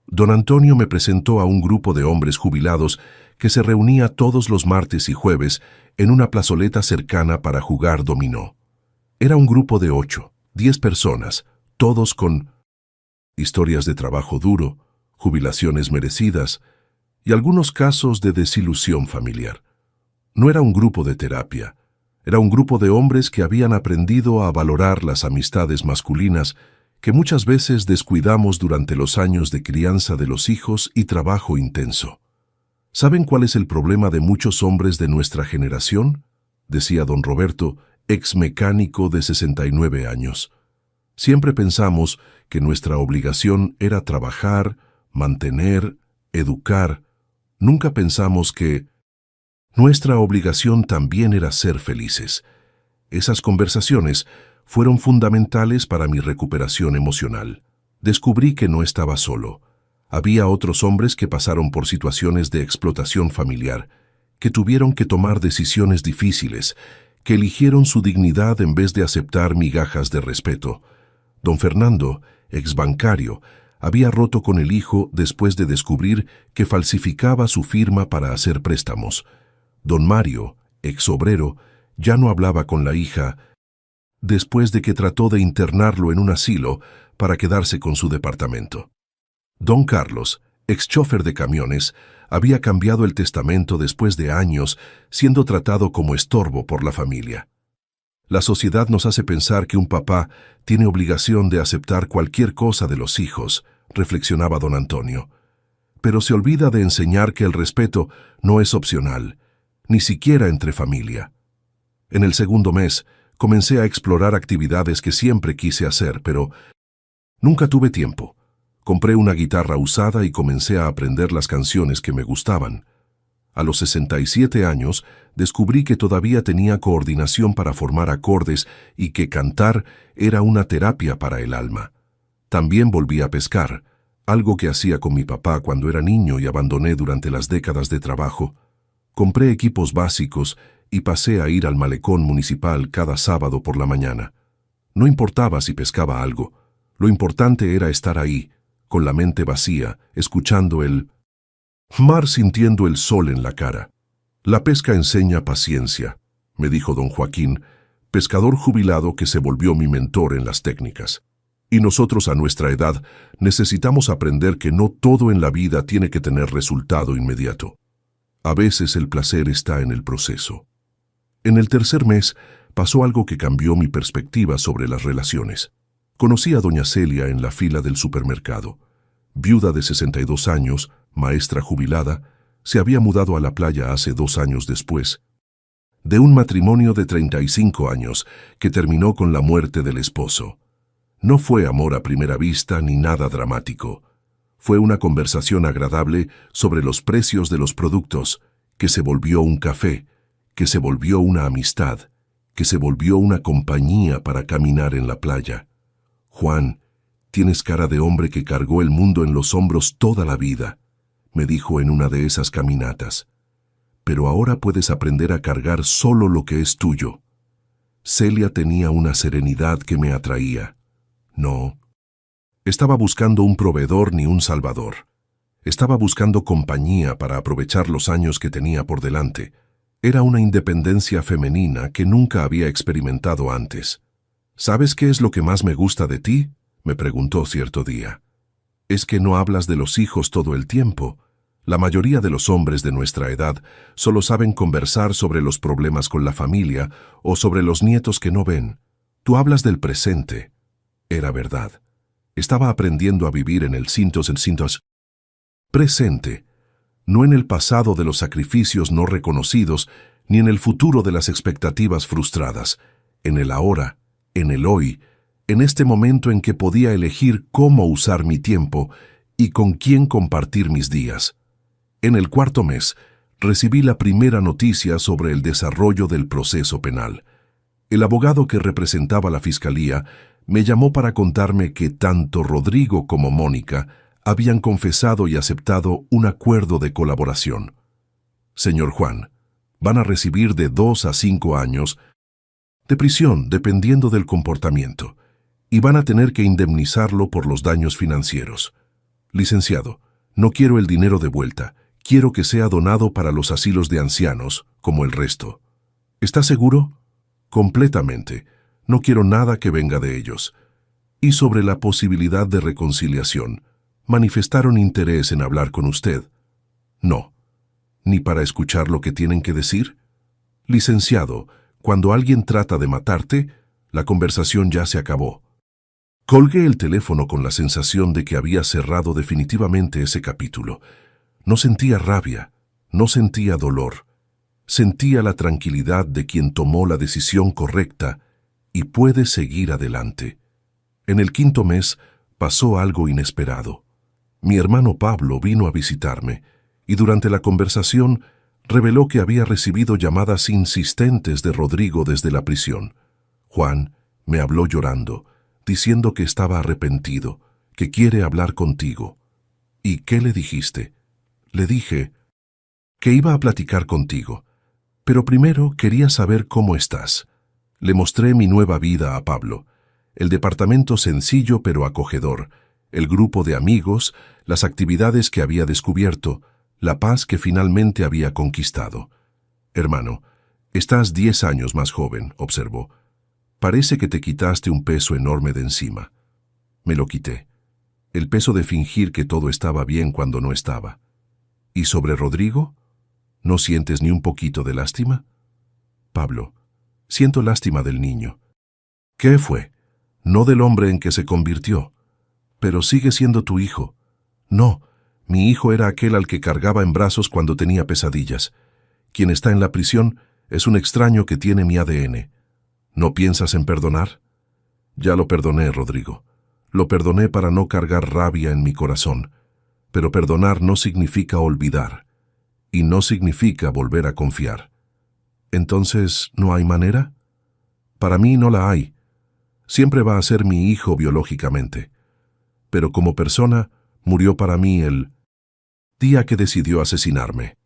Don Antonio me presentó a un grupo de hombres jubilados que se reunía todos los martes y jueves en una plazoleta cercana para jugar dominó. Era un grupo de 8, 10 personas, todos con historias de trabajo duro, jubilaciones merecidas y algunos casos de desilusión familiar. No era un grupo de terapia, era un grupo de hombres que habían aprendido a valorar las amistades masculinas que muchas veces descuidamos durante los años de crianza de los hijos y trabajo intenso. ¿Saben cuál es el problema de muchos hombres de nuestra generación?, decía don Roberto, ex mecánico de 69 años. Siempre pensamos que nuestra obligación era trabajar, mantener, educar. Nunca pensamos que nuestra obligación también era ser felices. Esas conversaciones fueron fundamentales para mi recuperación emocional. Descubrí que no estaba solo. Había otros hombres que pasaron por situaciones de explotación familiar, que tuvieron que tomar decisiones difíciles, que eligieron su dignidad en vez de aceptar migajas de respeto. Don Fernando, ex bancario, había roto con el hijo después de descubrir que falsificaba su firma para hacer préstamos. Don Mario, ex obrero, ya no hablaba con la hija después de que trató de internarlo en un asilo para quedarse con su departamento. Don Carlos, ex chofer de camiones, había cambiado el testamento después de años siendo tratado como estorbo por la familia. La sociedad nos hace pensar que un papá tiene obligación de aceptar cualquier cosa de los hijos, reflexionaba don Antonio. Pero se olvida de enseñar que el respeto no es opcional, ni siquiera entre familia. En el segundo mes, comencé a explorar actividades que siempre quise hacer, pero Nunca tuve tiempo. Compré una guitarra usada y comencé a aprender las canciones que me gustaban. A los 67 años, descubrí que todavía tenía coordinación para formar acordes y que cantar era una terapia para el alma. También volví a pescar, algo que hacía con mi papá cuando era niño y abandoné durante las décadas de trabajo. Compré equipos básicos y pasé a ir al malecón municipal cada sábado por la mañana. No importaba si pescaba algo, lo importante era estar ahí, con la mente vacía, escuchando el mar, sintiendo el sol en la cara. La pesca enseña paciencia, me dijo don Joaquín, pescador jubilado que se volvió mi mentor en las técnicas. Y nosotros a nuestra edad necesitamos aprender que no todo en la vida tiene que tener resultado inmediato. A veces el placer está en el proceso. En el tercer mes pasó algo que cambió mi perspectiva sobre las relaciones. Conocí a doña Celia en la fila del supermercado. Viuda de 62 años, maestra jubilada, se había mudado a la playa hace 2 años después de un matrimonio de 35 años que terminó con la muerte del esposo. No fue amor a primera vista ni nada dramático. Fue una conversación agradable sobre los precios de los productos, que se volvió un café, que se volvió una amistad, que se volvió una compañía para caminar en la playa. Juan, tienes cara de hombre que cargó el mundo en los hombros toda la vida, me dijo en una de esas caminatas. Pero ahora puedes aprender a cargar solo lo que es tuyo. Celia tenía una serenidad que me atraía. No estaba buscando un proveedor ni un salvador. Estaba buscando compañía para aprovechar los años que tenía por delante. Era una independencia femenina que nunca había experimentado antes. ¿Sabes qué es lo que más me gusta de ti?, me preguntó cierto día. Es que no hablas de los hijos todo el tiempo. La mayoría de los hombres de nuestra edad solo saben conversar sobre los problemas con la familia o sobre los nietos que no ven. Tú hablas del presente. Era verdad. Estaba aprendiendo a vivir en el cintos presente, no en el pasado de los sacrificios no reconocidos, ni en el futuro de las expectativas frustradas, en el ahora, en el hoy, en este momento en que podía elegir cómo usar mi tiempo y con quién compartir mis días. En el cuarto mes, recibí la primera noticia sobre el desarrollo del proceso penal. El abogado que representaba la fiscalía me llamó para contarme que tanto Rodrigo como Mónica habían confesado y aceptado un acuerdo de colaboración. Señor Juan, van a recibir de 2 a 5 años de prisión dependiendo del comportamiento, y van a tener que indemnizarlo por los daños financieros. Licenciado, no quiero el dinero de vuelta, quiero que sea donado para los asilos de ancianos, como el resto. ¿Está seguro? Completamente. No quiero nada que venga de ellos. Y sobre la posibilidad de reconciliación, ¿manifestaron interés en hablar con usted? No. ¿Ni para escuchar lo que tienen que decir? Licenciado, cuando alguien trata de matarte, la conversación ya se acabó. Colgué el teléfono con la sensación de que había cerrado definitivamente ese capítulo. No sentía rabia, no sentía dolor. Sentía la tranquilidad de quien tomó la decisión correcta y puede seguir adelante. En el quinto mes pasó algo inesperado. Mi hermano Pablo vino a visitarme y durante la conversación reveló que había recibido llamadas insistentes de Rodrigo desde la prisión. Juan me habló llorando, diciendo que estaba arrepentido, que quiere hablar contigo. ¿Y qué le dijiste? Le dije que iba a platicar contigo, pero primero quería saber cómo estás. Le mostré mi nueva vida a Pablo, el departamento sencillo pero acogedor, el grupo de amigos, las actividades que había descubierto, la paz que finalmente había conquistado. Hermano, estás 10 años más joven, observó. Parece que te quitaste un peso enorme de encima. Me lo quité. El peso de fingir que todo estaba bien cuando no estaba. ¿Y sobre Rodrigo? ¿No sientes ni un poquito de lástima? Pablo, siento lástima del niño. ¿Qué fue? No del hombre en que se convirtió. Pero sigue siendo tu hijo. No, mi hijo era aquel al que cargaba en brazos cuando tenía pesadillas. Quien está en la prisión es un extraño que tiene mi ADN. ¿No piensas en perdonar? Ya lo perdoné, Rodrigo. Lo perdoné para no cargar rabia en mi corazón. Pero perdonar no significa olvidar. Y no significa volver a confiar. Entonces, ¿no hay manera? Para mí no la hay. Siempre va a ser mi hijo biológicamente. Pero como persona, murió para mí el día que decidió asesinarme.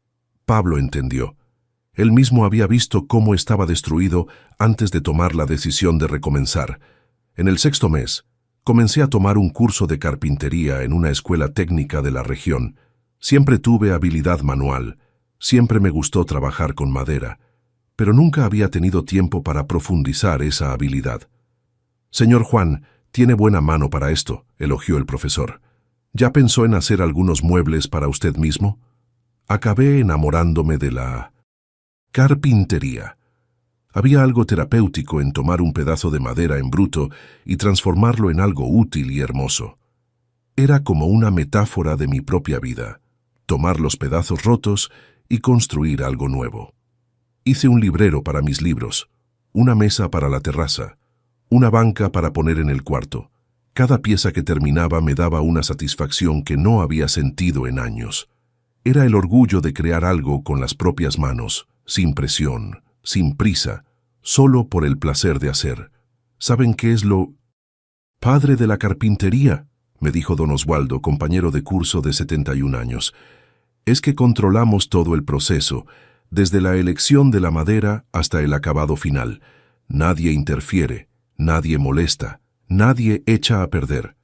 Pablo entendió. Él mismo había visto cómo estaba destruido antes de tomar la decisión de recomenzar. En el 6º mes, comencé a tomar un curso de carpintería en una escuela técnica de la región. Siempre tuve habilidad manual. Siempre me gustó trabajar con madera. Pero nunca había tenido tiempo para profundizar esa habilidad. Señor Juan, tiene buena mano para esto, elogió el profesor. ¿Ya pensó en hacer algunos muebles para usted mismo? Acabé enamorándome de la carpintería. Había algo terapéutico en tomar un pedazo de madera en bruto y transformarlo en algo útil y hermoso. Era como una metáfora de mi propia vida, tomar los pedazos rotos y construir algo nuevo. Hice un librero para mis libros, una mesa para la terraza, una banca para poner en el cuarto. Cada pieza que terminaba me daba una satisfacción que no había sentido en años. Era el orgullo de crear algo con las propias manos, sin presión, sin prisa, solo por el placer de hacer. ¿Saben qué es lo padre de la carpintería?, me dijo don Oswaldo, compañero de curso de 71 años. Es que controlamos todo el proceso, desde la elección de la madera hasta el acabado final. Nadie interfiere, nadie molesta, nadie echa a perder.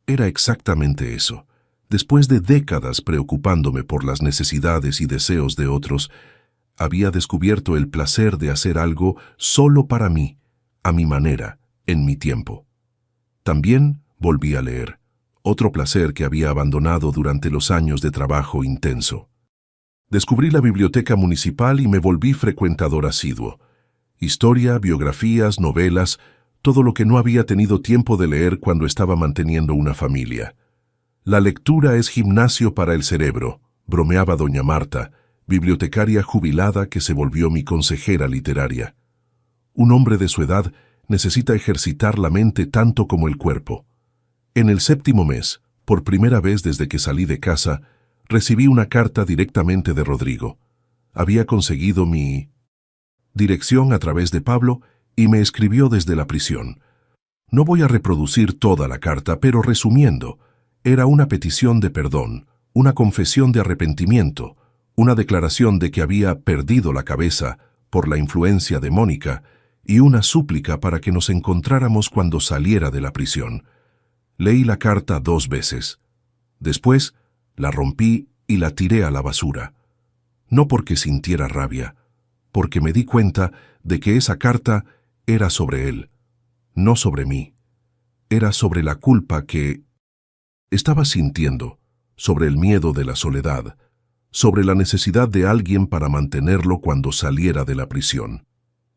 Era exactamente eso. Después de décadas preocupándome por las necesidades y deseos de otros, había descubierto el placer de hacer algo solo para mí, a mi manera, en mi tiempo. También volví a leer, otro placer que había abandonado durante los años de trabajo intenso. Descubrí la biblioteca municipal y me volví frecuentador asiduo. Historia, biografías, novelas, todo lo que no había tenido tiempo de leer cuando estaba manteniendo una familia. La lectura es gimnasio para el cerebro, bromeaba doña Marta, bibliotecaria jubilada que se volvió mi consejera literaria. Un hombre de su edad necesita ejercitar la mente tanto como el cuerpo. En el 7º mes, por primera vez desde que salí de casa, recibí una carta directamente de Rodrigo. Había conseguido mi dirección a través de Pablo y me escribió desde la prisión. No voy a reproducir toda la carta, pero resumiendo, era una petición de perdón, una confesión de arrepentimiento, una declaración de que había perdido la cabeza por la influencia de Mónica y una súplica para que nos encontráramos cuando saliera de la prisión. Leí la carta 2 veces. Después, la rompí y la tiré a la basura. No porque sintiera rabia, porque me di cuenta de que esa carta era sobre él, no sobre mí. Era sobre la culpa que estaba sintiendo, sobre el miedo de la soledad, sobre la necesidad de alguien para mantenerlo cuando saliera de la prisión.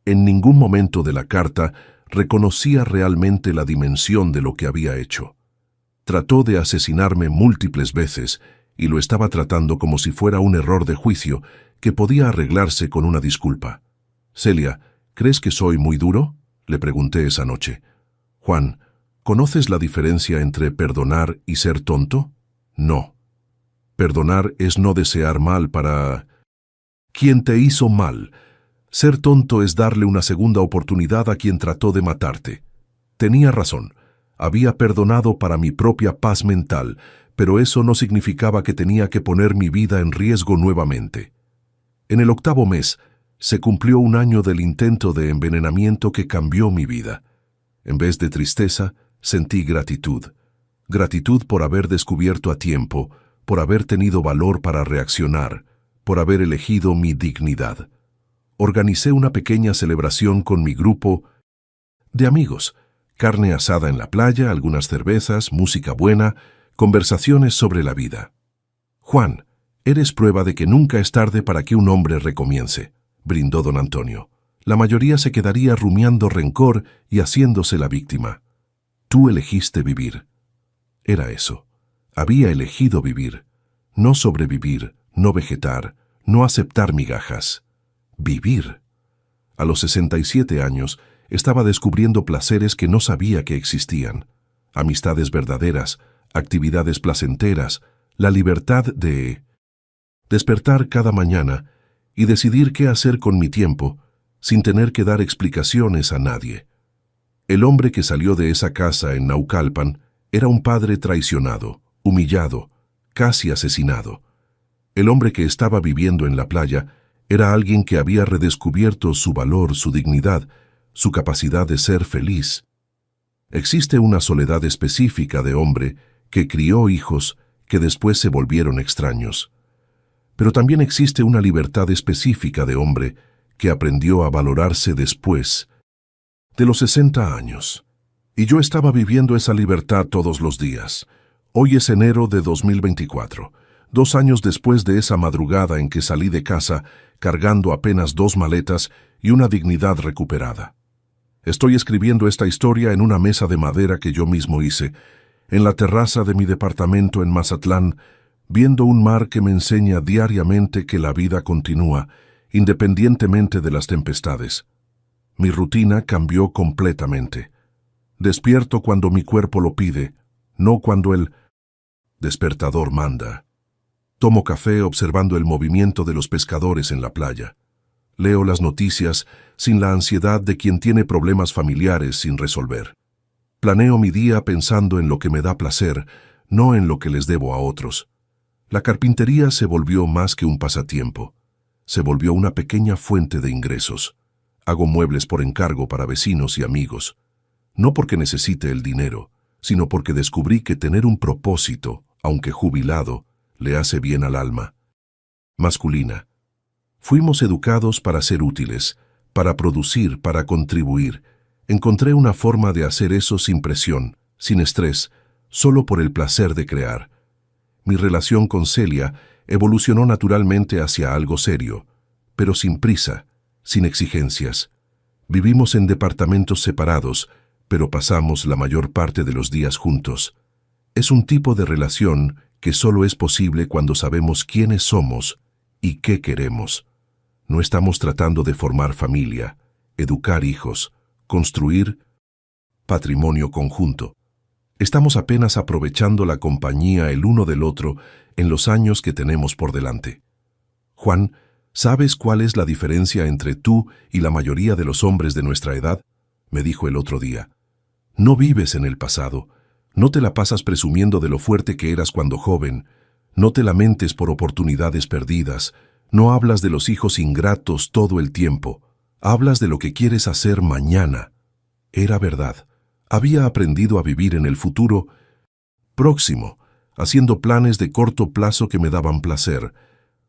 En ningún momento de la carta reconocía realmente la dimensión de lo que había hecho. Trató de asesinarme múltiples veces y lo estaba tratando como si fuera un error de juicio que podía arreglarse con una disculpa. Celia, ¿crees que soy muy duro?, le pregunté esa noche. Juan, ¿conoces la diferencia entre perdonar y ser tonto? No. Perdonar es no desear mal para quien te hizo mal. Ser tonto es darle una segunda oportunidad a quien trató de matarte. Tenía razón. Había perdonado para mi propia paz mental, pero eso no significaba que tenía que poner mi vida en riesgo nuevamente. En el 8º mes, se cumplió 1 año del intento de envenenamiento que cambió mi vida. En vez de tristeza, sentí gratitud. Gratitud por haber descubierto a tiempo, por haber tenido valor para reaccionar, por haber elegido mi dignidad. Organicé una pequeña celebración con mi grupo de amigos. Carne asada en la playa, algunas cervezas, música buena, conversaciones sobre la vida. Juan, eres prueba de que nunca es tarde para que un hombre recomience, brindó don Antonio. La mayoría se quedaría rumiando rencor y haciéndose la víctima. Tú elegiste vivir. Era eso. Había elegido vivir. No sobrevivir, no vegetar, no aceptar migajas. Vivir. A los 67 años, estaba descubriendo placeres que no sabía que existían. amistades verdaderas, actividades placenteras, la libertad de despertar cada mañana y decidir qué hacer con mi tiempo sin tener que dar explicaciones a nadie. El hombre que salió de esa casa en Naucalpan era un padre traicionado, humillado, casi asesinado. El hombre que estaba viviendo en la playa era alguien que había redescubierto su valor, su dignidad, su capacidad de ser feliz. Existe una soledad específica de hombre que crió hijos que después se volvieron extraños. Pero también existe una libertad específica de hombre que aprendió a valorarse después de los 60 años. Y yo estaba viviendo esa libertad todos los días. Hoy es enero de 2024, 2 años después de esa madrugada en que salí de casa cargando apenas 2 maletas y una dignidad recuperada. Estoy escribiendo esta historia en una mesa de madera que yo mismo hice, en la terraza de mi departamento en Mazatlán, viendo un mar que me enseña diariamente que la vida continúa, independientemente de las tempestades. Mi rutina cambió completamente. Despierto cuando mi cuerpo lo pide, no cuando el despertador manda. Tomo café observando el movimiento de los pescadores en la playa. Leo las noticias sin la ansiedad de quien tiene problemas familiares sin resolver. Planeo mi día pensando en lo que me da placer, no en lo que les debo a otros. La carpintería se volvió más que un pasatiempo. Se volvió una pequeña fuente de ingresos. Hago muebles por encargo para vecinos y amigos. No porque necesite el dinero, sino porque descubrí que tener un propósito, aunque jubilado, le hace bien al alma. Masculina. Fuimos educados para ser útiles, para producir, para contribuir. Encontré una forma de hacer eso sin presión, sin estrés, solo por el placer de crear. Mi relación con Celia evolucionó naturalmente hacia algo serio, pero sin prisa, sin exigencias. Vivimos en departamentos separados, pero pasamos la mayor parte de los días juntos. Es un tipo de relación que solo es posible cuando sabemos quiénes somos y qué queremos. No estamos tratando de formar familia, educar hijos, construir patrimonio conjunto. Estamos apenas aprovechando la compañía el uno del otro en los años que tenemos por delante. Juan, ¿sabes cuál es la diferencia entre tú y la mayoría de los hombres de nuestra edad? Me dijo el otro día. No vives en el pasado. No te la pasas presumiendo de lo fuerte que eras cuando joven. No te lamentes por oportunidades perdidas. No hablas de los hijos ingratos todo el tiempo. Hablas de lo que quieres hacer mañana. Era verdad. Había aprendido a vivir en el futuro próximo, haciendo planes de corto plazo que me daban placer.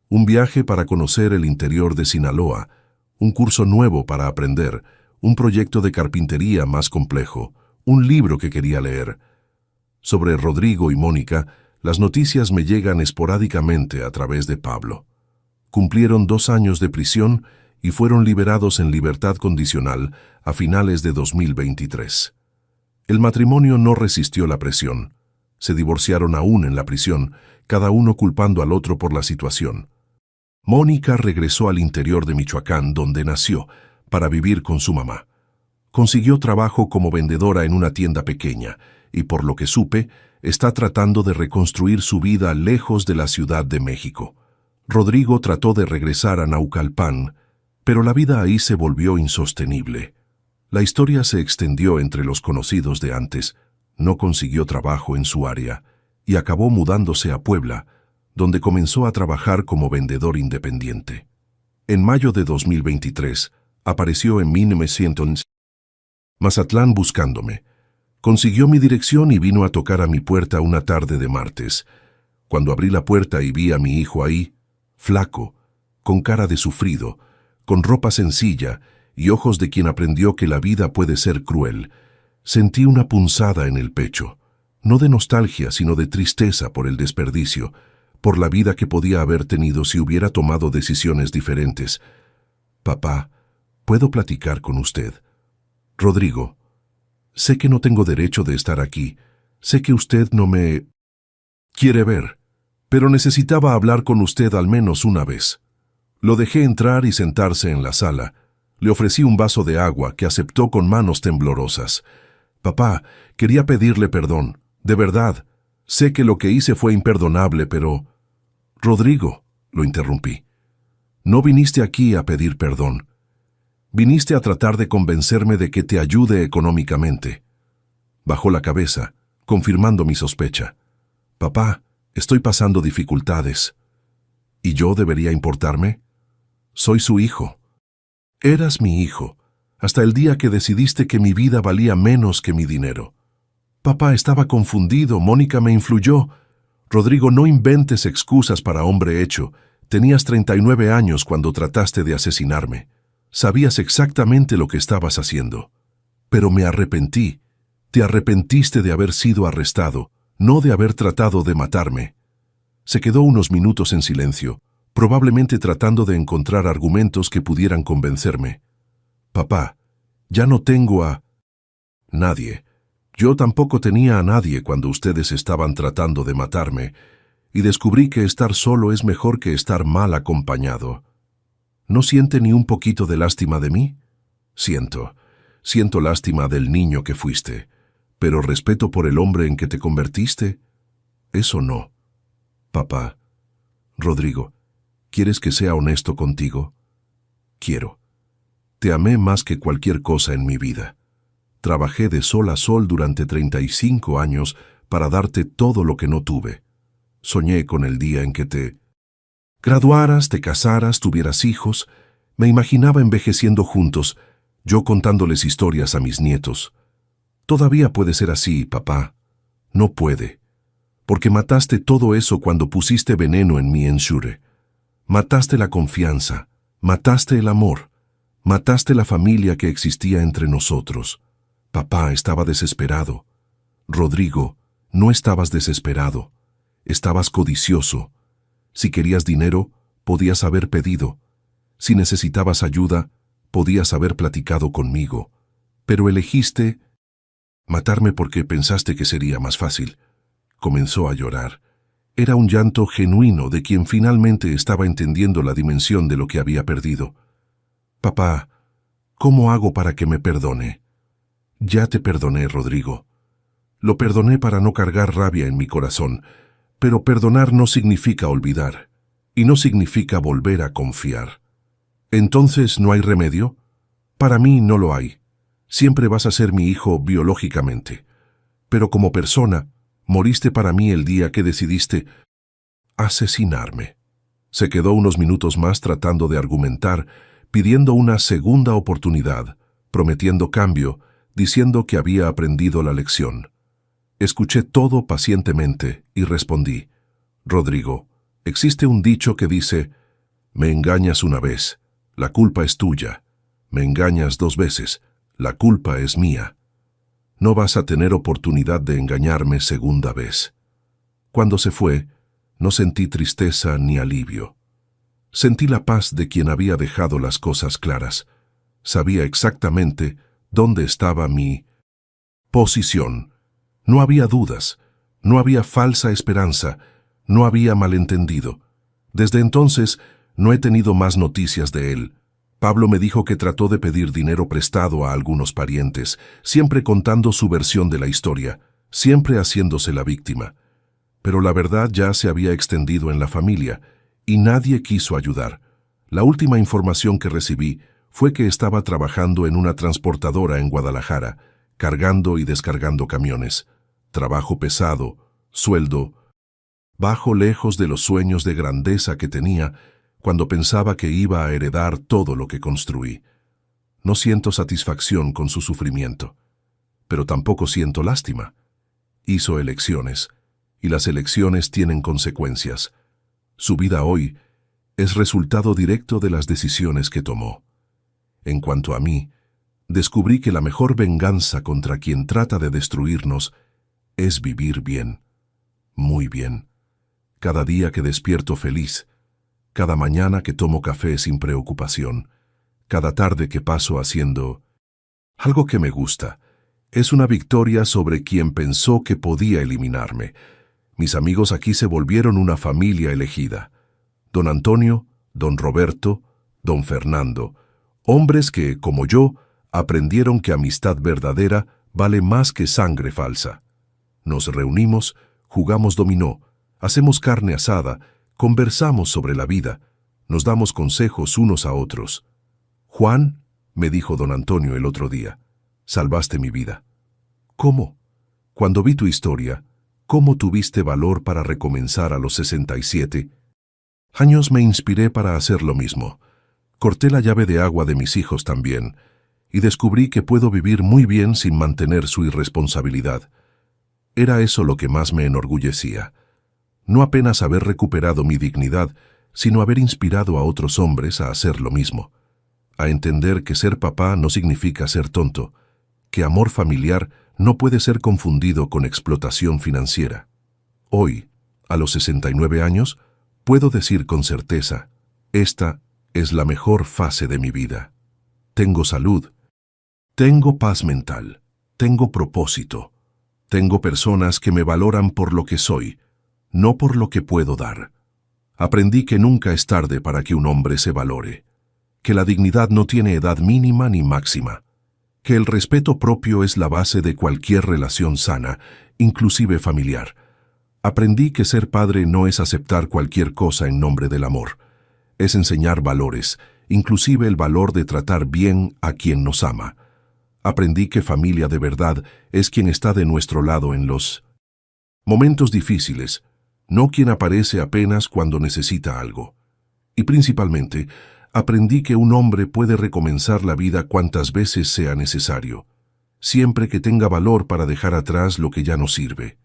Un viaje para conocer el interior de Sinaloa, un curso nuevo para aprender, un proyecto de carpintería más complejo, un libro que quería leer. Sobre Rodrigo y Mónica, las noticias me llegan esporádicamente a través de Pablo. Cumplieron 2 años de prisión y fueron liberados en libertad condicional a finales de 2023. El matrimonio no resistió la presión. Se divorciaron aún en la prisión, cada uno culpando al otro por la situación. Mónica regresó al interior de Michoacán, donde nació, para vivir con su mamá. Consiguió trabajo como vendedora en una tienda pequeña y, por lo que supe, está tratando de reconstruir su vida lejos de la Ciudad de México. Rodrigo trató de regresar a Naucalpan, pero la vida ahí se volvió insostenible. La historia se extendió entre los conocidos de antes, no consiguió trabajo en su área y acabó mudándose a Puebla, donde comenzó a trabajar como vendedor independiente. En mayo de 2023, apareció en 1900 Mazatlán buscándome. Consiguió mi dirección y vino a tocar a mi puerta una tarde de martes. Cuando abrí la puerta y vi a mi hijo ahí, flaco, con cara de sufrido, con ropa sencilla y ojos de quien aprendió que la vida puede ser cruel, sentí una punzada en el pecho, no de nostalgia, sino de tristeza por el desperdicio, por la vida que podía haber tenido si hubiera tomado decisiones diferentes. Papá, ¿puedo platicar con usted? Rodrigo, sé que no tengo derecho de estar aquí, sé que usted no me quiere ver, pero necesitaba hablar con usted al menos una vez. Lo dejé entrar y sentarse en la sala. Le ofrecí un vaso de agua que aceptó con manos temblorosas. Papá, quería pedirle perdón. De verdad. Sé que lo que hice fue imperdonable, pero... Rodrigo, lo interrumpí. No viniste aquí a pedir perdón. Viniste a tratar de convencerme de que te ayude económicamente. Bajó la cabeza, confirmando mi sospecha. Papá, estoy pasando dificultades. ¿Y yo debería importarme? Soy su hijo. Eras mi hijo, hasta el día que decidiste que mi vida valía menos que mi dinero. Papá estaba confundido, Mónica me influyó. Rodrigo, no inventes excusas para hombre hecho. Tenías 39 años cuando trataste de asesinarme. Sabías exactamente lo que estabas haciendo. Pero me arrepentí. Te arrepentiste de haber sido arrestado, no de haber tratado de matarme. Se quedó unos minutos en silencio, probablemente tratando de encontrar argumentos que pudieran convencerme. Papá, ya no tengo a... nadie. Yo tampoco tenía a nadie cuando ustedes estaban tratando de matarme, y descubrí que estar solo es mejor que estar mal acompañado. ¿No siente ni un poquito de lástima de mí? Siento lástima del niño que fuiste, pero respeto por el hombre en que te convertiste, eso no. Papá, Rodrigo, ¿quieres que sea honesto contigo? Quiero. Te amé más que cualquier cosa en mi vida. Trabajé de sol a sol durante 35 años para darte todo lo que no tuve. Soñé con el día en que te graduaras, te casaras, tuvieras hijos. Me imaginaba envejeciendo juntos, yo contándoles historias a mis nietos. Todavía puede ser así, papá. No puede. Porque mataste todo eso cuando pusiste veneno en mi Ensure. Mataste la confianza, mataste el amor, mataste la familia que existía entre nosotros. Papá estaba desesperado. Rodrigo, no estabas desesperado. Estabas codicioso. Si querías dinero, podías haber pedido. Si necesitabas ayuda, podías haber platicado conmigo. Pero elegiste matarme porque pensaste que sería más fácil. Comenzó a llorar. Era un llanto genuino de quien finalmente estaba entendiendo la dimensión de lo que había perdido. Papá, ¿cómo hago para que me perdone? Ya te perdoné, Rodrigo. Lo perdoné para no cargar rabia en mi corazón, pero perdonar no significa olvidar, y no significa volver a confiar. ¿Entonces no hay remedio? Para mí no lo hay. Siempre vas a ser mi hijo biológicamente. Pero como persona, moriste para mí el día que decidiste asesinarme. Se quedó unos minutos más tratando de argumentar, pidiendo una segunda oportunidad, prometiendo cambio, diciendo que había aprendido la lección. Escuché todo pacientemente y respondí, Rodrigo, existe un dicho que dice, me engañas una vez, la culpa es tuya, me engañas 2 veces, la culpa es mía. No vas a tener oportunidad de engañarme segunda vez. Cuando se fue, no sentí tristeza ni alivio. Sentí la paz de quien había dejado las cosas claras. Sabía exactamente dónde estaba mi posición. No había dudas, no había falsa esperanza, no había malentendido. Desde entonces, no he tenido más noticias de él. Pablo me dijo que trató de pedir dinero prestado a algunos parientes, siempre contando su versión de la historia, siempre haciéndose la víctima. Pero la verdad ya se había extendido en la familia, y nadie quiso ayudar. La última información que recibí fue que estaba trabajando en una transportadora en Guadalajara, cargando y descargando camiones. Trabajo pesado, sueldo bajo, lejos de los sueños de grandeza que tenía cuando pensaba que iba a heredar todo lo que construí. No siento satisfacción con su sufrimiento, pero tampoco siento lástima. Hizo elecciones, y las elecciones tienen consecuencias. Su vida hoy es resultado directo de las decisiones que tomó. En cuanto a mí, descubrí que la mejor venganza contra quien trata de destruirnos es vivir bien, muy bien. Cada día que despierto feliz, cada mañana que tomo café sin preocupación, cada tarde que paso haciendo algo que me gusta, es una victoria sobre quien pensó que podía eliminarme. Mis amigos aquí se volvieron una familia elegida. Don Antonio, don Roberto, don Fernando, hombres que, como yo, aprendieron que amistad verdadera vale más que sangre falsa. Nos reunimos, jugamos dominó, hacemos carne asada, conversamos sobre la vida, nos damos consejos unos a otros. «Juan», me dijo don Antonio el otro día, «salvaste mi vida». «¿Cómo?» «Cuando vi tu historia, ¿cómo tuviste valor para recomenzar a los 67 años?» Me inspiré para hacer lo mismo. Corté la llave de agua de mis hijos también, y descubrí que puedo vivir muy bien sin mantener su irresponsabilidad. Era eso lo que más me enorgullecía. No apenas haber recuperado mi dignidad, sino haber inspirado a otros hombres a hacer lo mismo. A entender que ser papá no significa ser tonto, que amor familiar no puede ser confundido con explotación financiera. Hoy, a los 69 años, puedo decir con certeza, esta es la mejor fase de mi vida. Tengo salud, tengo paz mental, tengo propósito, tengo personas que me valoran por lo que soy, no por lo que puedo dar. Aprendí que nunca es tarde para que un hombre se valore, que la dignidad no tiene edad mínima ni máxima, que el respeto propio es la base de cualquier relación sana, inclusive familiar. Aprendí que ser padre no es aceptar cualquier cosa en nombre del amor, es enseñar valores, inclusive el valor de tratar bien a quien nos ama. Aprendí que familia de verdad es quien está de nuestro lado en los momentos difíciles, no quien aparece apenas cuando necesita algo. Y principalmente, aprendí que un hombre puede recomenzar la vida cuantas veces sea necesario, siempre que tenga valor para dejar atrás lo que ya no sirve.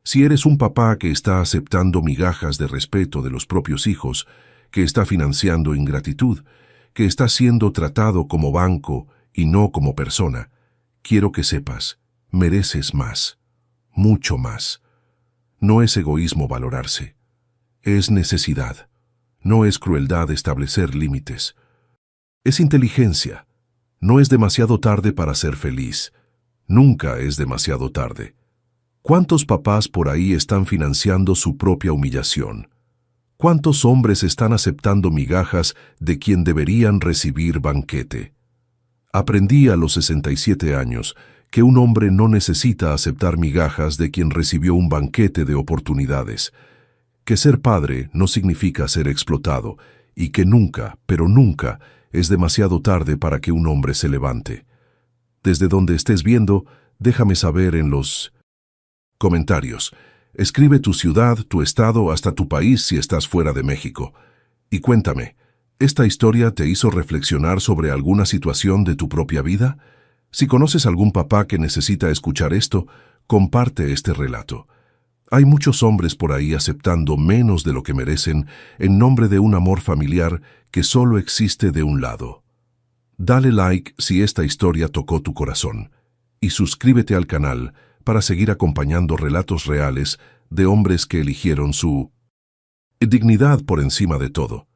Si eres un papá que está aceptando migajas de respeto de los propios hijos, que está financiando ingratitud, que está siendo tratado como banco y no como persona, quiero que sepas, mereces más, mucho más. No es egoísmo valorarse, es necesidad. No es crueldad establecer límites. Es inteligencia. No es demasiado tarde para ser feliz. Nunca es demasiado tarde. ¿Cuántos papás por ahí están financiando su propia humillación? ¿Cuántos hombres están aceptando migajas de quien deberían recibir banquete? Aprendí a los 67 años que un hombre no necesita aceptar migajas de quien recibió un banquete de oportunidades, que ser padre no significa ser explotado y que nunca, pero nunca, es demasiado tarde para que un hombre se levante. Desde donde estés viendo, déjame saber en los comentarios. Escribe tu ciudad, tu estado, hasta tu país si estás fuera de México. Y cuéntame, ¿esta historia te hizo reflexionar sobre alguna situación de tu propia vida? Si conoces algún papá que necesita escuchar esto, comparte este relato. Hay muchos hombres por ahí aceptando menos de lo que merecen en nombre de un amor familiar que solo existe de un lado. Dale like si esta historia tocó tu corazón y suscríbete al canal para seguir acompañando relatos reales de hombres que eligieron su dignidad por encima de todo.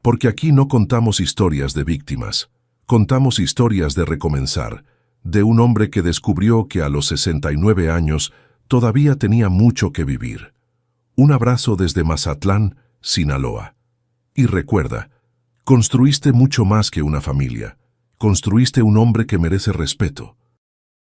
Porque aquí no contamos historias de víctimas, contamos historias de recomenzar, de un hombre que descubrió que a los 69 años todavía tenía mucho que vivir. Un abrazo desde Mazatlán, Sinaloa. Y recuerda, construiste mucho más que una familia. Construiste un hombre que merece respeto.